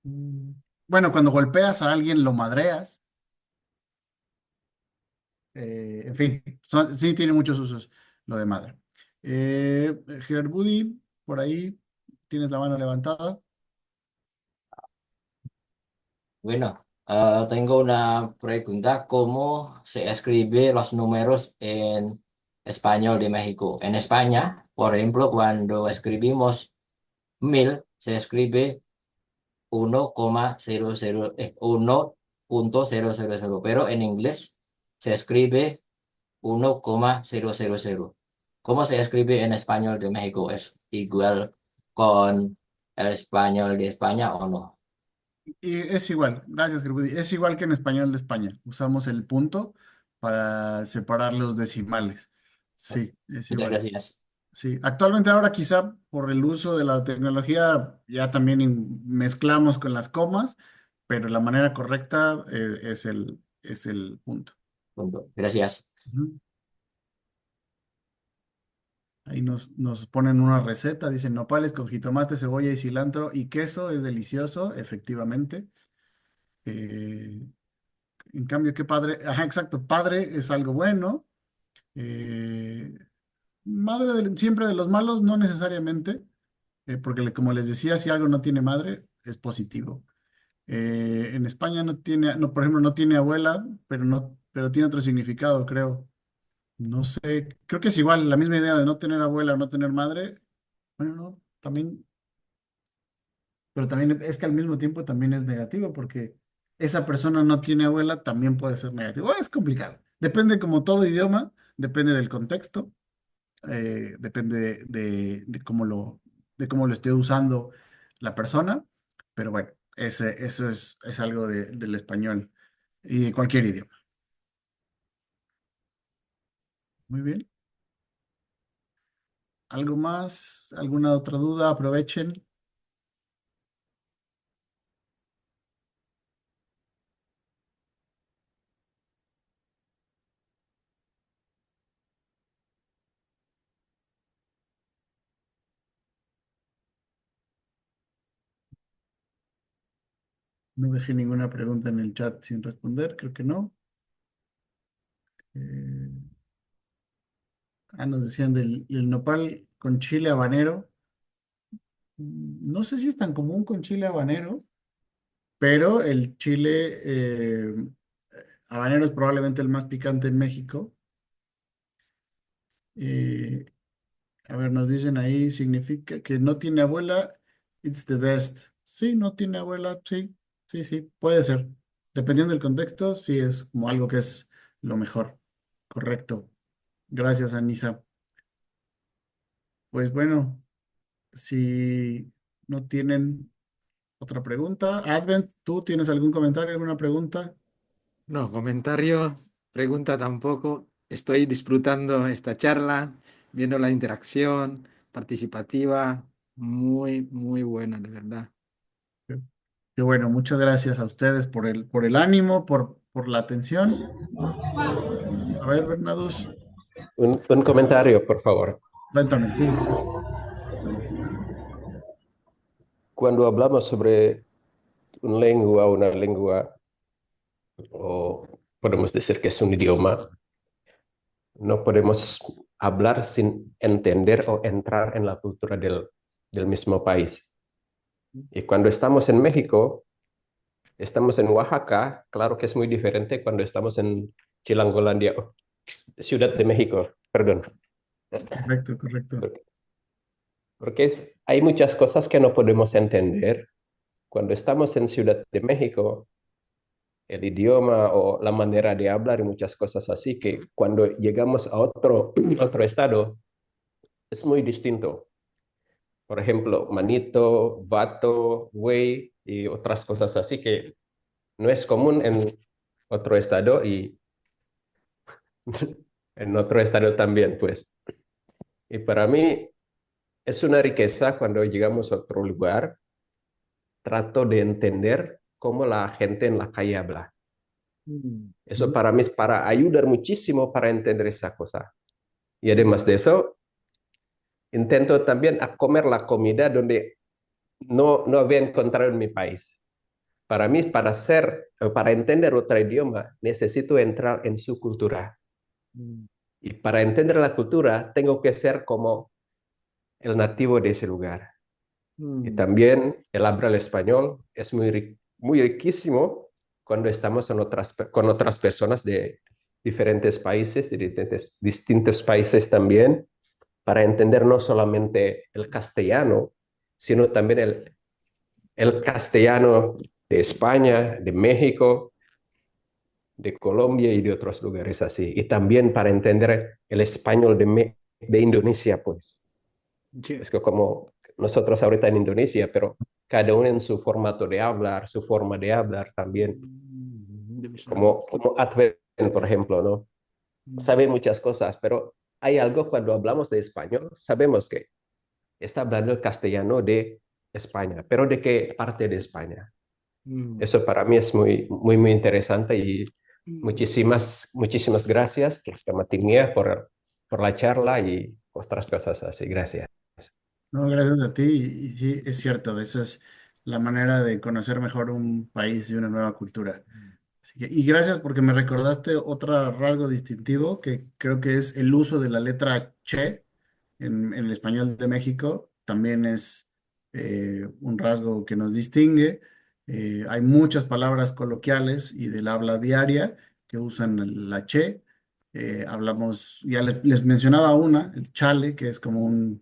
Speaker 2: Mm, Bueno, cuando golpeas a alguien, lo madreas. En fin, sí tiene muchos usos lo de madre. Gerard Budi, por ahí tienes la mano levantada.
Speaker 8: Bueno, tengo una pregunta. ¿Cómo se escribe los números en español de México? En España, por ejemplo, cuando escribimos 1000, se escribe 1,000, pero en inglés se escribe 1,000. ¿Cómo se escribe en español de México? ¿Es igual con el español de España o no?
Speaker 2: Y es igual, gracias, Gerard. Es igual que en español de España. Usamos el punto para separar los decimales. Sí, es
Speaker 8: Muchas
Speaker 2: igual.
Speaker 8: gracias.
Speaker 2: Sí, actualmente ahora quizá por el uso de la tecnología ya también mezclamos con las comas, pero la manera correcta es el punto.
Speaker 8: Punto. Gracias.
Speaker 2: Ujú. Ahí nos ponen una receta, dicen nopales con jitomate, cebolla y cilantro y queso, es delicioso, efectivamente. Eh, en cambio, qué padre, ajá, exacto, padre es algo bueno. eh, madre siempre de los malos, no necesariamente, porque como les decía, si algo no tiene madre, es positivo. En España no tiene, no, por ejemplo, no tiene abuela, pero tiene otro significado, creo. No sé, creo que es igual, la misma idea de no tener abuela o no tener madre. Bueno, no, también, pero también es que al mismo tiempo también es negativo porque esa persona no tiene abuela, también puede ser negativo. Es complicado. Depende como todo idioma, depende del contexto, depende de cómo lo esté usando la persona, pero bueno, eso es algo del español y de cualquier idioma. Muy bien. ¿Algo más? ¿Alguna otra duda? Aprovechen. No dejé ninguna pregunta en el chat sin responder, creo que no. Eh, nos decían del nopal con chile habanero. No sé si es tan común con chile habanero, pero el chile habanero es probablemente el más picante en México. Eh, a ver, nos dicen ahí, significa que no tiene abuela, it's the best. Sí, no tiene abuela, sí, sí, sí, puede ser. Dependiendo del contexto, sí es como algo que es lo mejor. Correcto. Gracias, Anisa. Pues bueno, si no tienen otra pregunta, Advent, ¿tú tienes algún comentario, alguna pregunta?
Speaker 1: No, comentario, pregunta tampoco. Estoy disfrutando esta charla, viendo la interacción participativa, muy, muy buena, de verdad.
Speaker 2: Qué bueno, muchas gracias a ustedes por el ánimo, por la atención. A ver, Bernadus.
Speaker 5: Un comentario, por favor.
Speaker 2: Cuéntame, sí.
Speaker 5: Cuando hablamos sobre una lengua, o podemos decir que es un idioma, no podemos hablar sin entender o entrar en la cultura del mismo país. Y cuando estamos en México, estamos en Oaxaca, claro que es muy diferente cuando estamos en Chilangolandia, Ciudad de México, perdón.
Speaker 2: Correcto, correcto.
Speaker 5: Porque hay muchas cosas que no podemos entender. Cuando estamos en Ciudad de México, el idioma o la manera de hablar y muchas cosas así, que cuando llegamos a otro estado es muy distinto. Por ejemplo, manito, vato, güey y otras cosas así que no es común en otro estado y en otro estado también, pues. Y para mí es una riqueza cuando llegamos a otro lugar, trato de entender cómo la gente en la calle habla. Eso para mí es para ayudar muchísimo para entender esa cosa. Y además de eso, intento también a comer la comida donde no había encontrado en mi país. Para mí, para entender otro idioma, necesito entrar en su cultura. Y para entender la cultura, tengo que ser como el nativo de ese lugar. Y también el hablar el español es muy riquísimo cuando estamos con otras personas de diferentes países, de distintos países también, para entender no solamente el castellano, sino también el castellano de España, de México, de Colombia y de otros lugares así. Y también para entender el español de Indonesia, pues.
Speaker 1: Sí.
Speaker 5: Es que como nosotros ahorita en Indonesia, pero cada uno en su formato de hablar, su forma de hablar también. Como Advent, por ejemplo, ¿no? Sabe muchas cosas, pero hay algo cuando hablamos de español, sabemos que está hablando el castellano de España, pero ¿de qué parte de España? Eso para mí es muy interesante y muchísimas gracias, Matinía, por la charla y otras cosas así. Gracias.
Speaker 2: No, gracias a ti. Y sí, es cierto, esa es la manera de conocer mejor un país y una nueva cultura. Y gracias porque me recordaste otro rasgo distintivo que creo que es el uso de la letra che en el español de México. También es un rasgo que nos distingue. Hay muchas palabras coloquiales y del habla diaria que usan la che. Hablamos, ya les mencionaba una, el chale, que es como una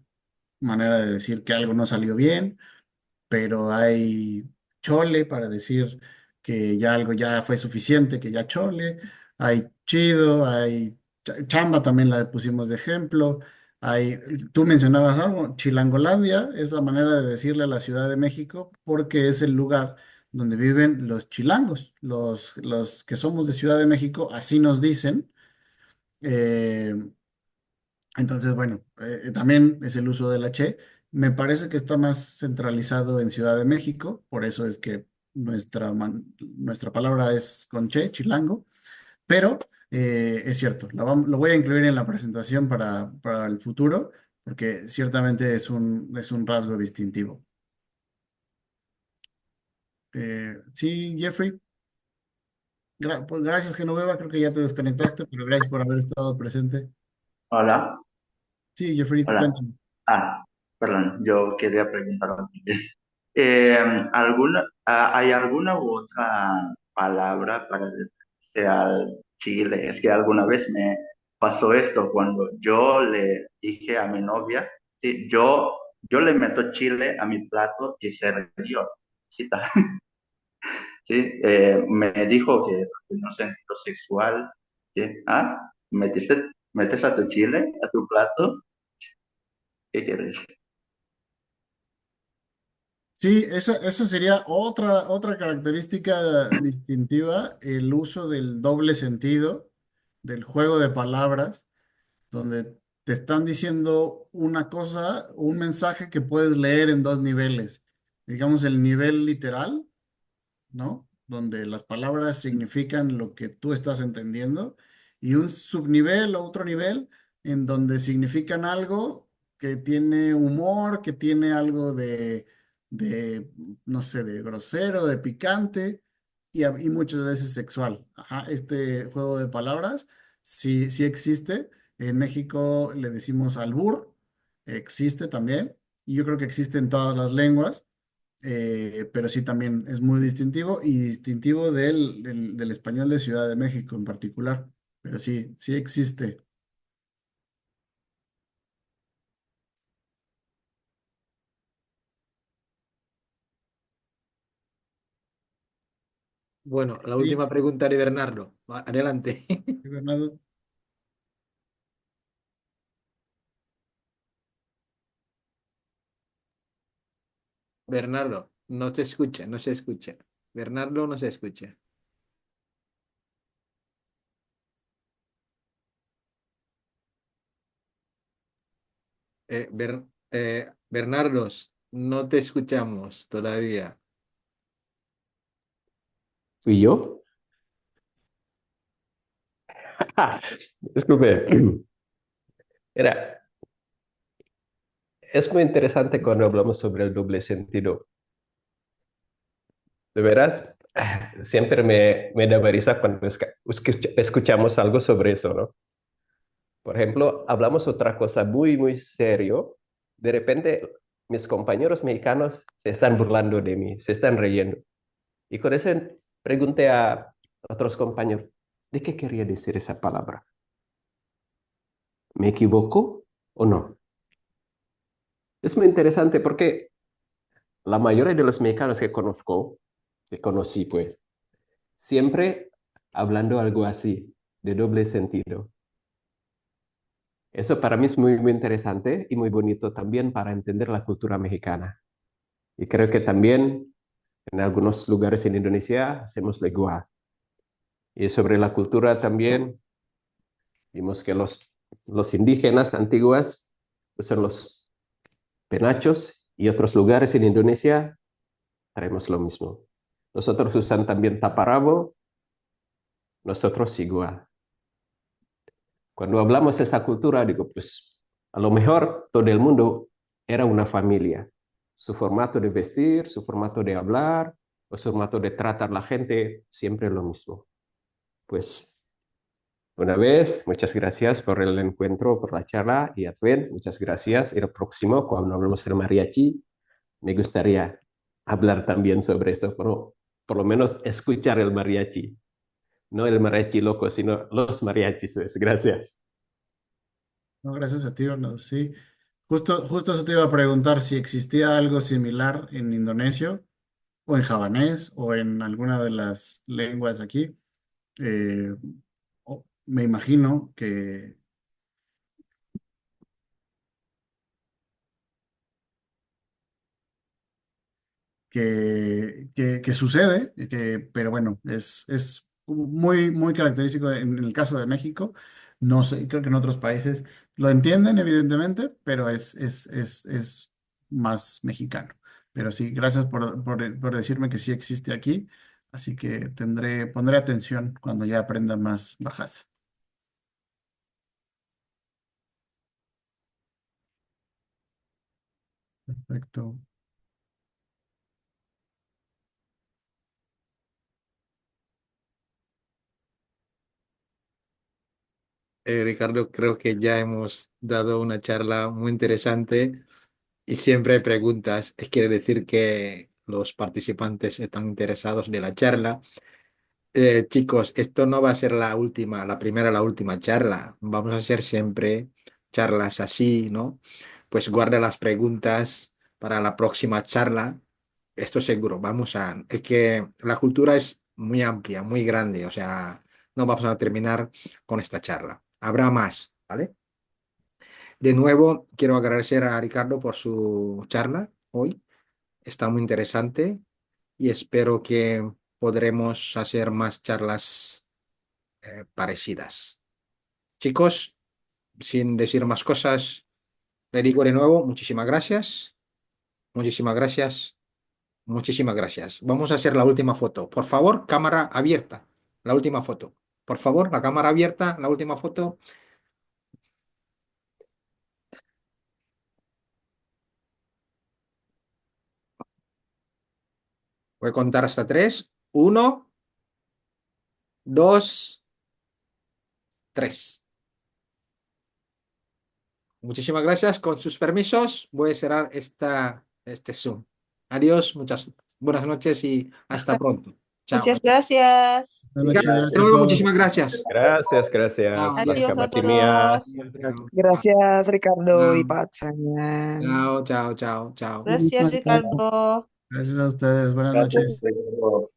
Speaker 2: manera de decir que algo no salió bien, pero hay chole para decir que ya algo ya fue suficiente, que ya chole, hay chido, hay chamba también la pusimos de ejemplo, hay, tú mencionabas algo, Chilangolandia es la manera de decirle a la Ciudad de México porque es el lugar donde viven los chilangos, los que somos de Ciudad de México, así nos dicen. eh, entonces, bueno, también es el uso de la che. Me parece que está más centralizado en Ciudad de México, por eso es que nuestra palabra es con che, chilango, pero es cierto, lo voy a incluir en la presentación para el futuro, porque ciertamente es un rasgo distintivo. Sí, Jeffrey, pues gracias, Genoveva, creo que ya te desconectaste, pero gracias por haber estado presente.
Speaker 6: Hola,
Speaker 2: Sí, Jeffrey,
Speaker 6: hola.
Speaker 2: cuéntame.
Speaker 6: Ah, perdón, yo quería preguntar a ti. ¿Hay alguna u otra palabra para decirse al chile? Es que alguna vez me pasó esto cuando yo le dije a mi novia, sí, yo le meto chile a mi plato y se rió. Sí, sí, me dijo que tenía un sentido sexual. Sí. Ah, ¿metes a tu chile a tu plato? ¿Qué quieres?
Speaker 2: Sí, esa sería otra característica distintiva, el uso del doble sentido, del juego de palabras, donde te están diciendo una cosa, un mensaje que puedes leer en dos niveles. Digamos, el nivel literal, ¿no? Donde las palabras significan lo que tú estás entendiendo, y un subnivel o otro nivel en donde significan algo que tiene humor, que tiene algo de, no sé, de grosero, de picante y muchas veces sexual. Ajá, este juego de palabras sí, sí existe. En México le decimos albur, existe también, y yo creo que existe en todas las lenguas, pero sí también es muy distintivo y distintivo del español de Ciudad de México en particular. Pero sí, sí existe.
Speaker 1: Bueno, la
Speaker 2: Sí,
Speaker 1: última pregunta de Bernardo. Adelante.
Speaker 2: Bernardo.
Speaker 1: Bernardo, no te escucha, no se escucha. Bernardo no se escucha. Bernardos, no te escuchamos todavía.
Speaker 5: ¿Fui yo? Disculpe. Era, es muy interesante cuando hablamos sobre el doble sentido. De veras, siempre me da risa cuando escuchamos algo sobre eso, ¿no? Por ejemplo, hablamos otra cosa muy, muy serio. De repente, mis compañeros mexicanos se están burlando de mí, se están riendo. Y con eso pregunté a otros compañeros, ¿de qué quería decir esa palabra? ¿Me equivoco o no? Es muy interesante porque la mayoría de los mexicanos que conocí pues, siempre hablando algo así, de doble sentido. Eso para mí es muy, muy interesante y muy bonito también para entender la cultura mexicana. Y creo que también en algunos lugares en Indonesia hacemos lo igual. Y sobre la cultura también, vimos que los indígenas antiguos usan los penachos y otros lugares en Indonesia haremos lo mismo. Nosotros usan también taparabo, nosotros igual. Cuando hablamos de esa cultura, digo, pues a lo mejor todo el mundo era una familia. Su formato de vestir, su formato de hablar, o su formato de tratar a la gente, siempre lo mismo. Pues una vez, muchas gracias por el encuentro, por la charla, y Advent, muchas gracias. Y el próximo, cuando hablemos del mariachi, me gustaría hablar también sobre eso, pero por lo menos escuchar el mariachi, no el mariachi loco, sino los mariachis. Pues. Gracias.
Speaker 2: No, gracias a ti, Bernardo. Sí, justo eso te iba a preguntar si existía algo similar en indonesio o en javanés o en alguna de las lenguas aquí. Eh, Me imagino que sucede, pero bueno, es muy, muy característico en el caso de México. No sé, creo que en otros países lo entienden, evidentemente, pero es más mexicano. Pero sí, gracias por decirme que sí existe aquí, así que pondré atención cuando ya aprenda más bajas. Perfecto.
Speaker 1: Ricardo, creo que ya hemos dado una charla muy interesante y siempre hay preguntas. Quiere decir que los participantes están interesados de la charla. Chicos, esto no va a ser la última, la primera, la última charla. Vamos a hacer siempre charlas así, ¿no? Pues guarda las preguntas para la próxima charla. Esto seguro, es que la cultura es muy amplia, muy grande, o sea, no vamos a terminar con esta charla. Habrá más, ¿vale? De nuevo, quiero agradecer a Ricardo por su charla hoy. Está muy interesante y espero que podremos hacer más charlas parecidas. Chicos, sin decir más cosas, le digo de nuevo, muchísimas gracias, muchísimas gracias, muchísimas gracias. Vamos a hacer la última foto. Por favor, cámara abierta. La última foto. Por favor, la cámara abierta, la última foto. Voy a contar hasta 3. 1, 2, 3. Muchísimas gracias. Con sus permisos, voy a cerrar este Zoom. Adiós, muchas buenas noches y hasta pronto. Chao.
Speaker 9: Muchas gracias.
Speaker 2: Buenas noches,
Speaker 1: Ricardo,
Speaker 2: gracias a
Speaker 1: luego,
Speaker 2: todos.
Speaker 1: muchísimas gracias.
Speaker 5: Gracias,
Speaker 1: Chao,
Speaker 5: gracias.
Speaker 1: bien.
Speaker 9: Adiós a
Speaker 5: Mas Timia.
Speaker 9: todos.
Speaker 10: Gracias, Ricardo y
Speaker 1: Chao,
Speaker 10: Patsanya.
Speaker 1: chao, chao, chao, chao.
Speaker 9: Gracias, Ricardo.
Speaker 2: Gracias a ustedes. Buenas
Speaker 6: Gracias,
Speaker 2: noches.
Speaker 6: Ricardo.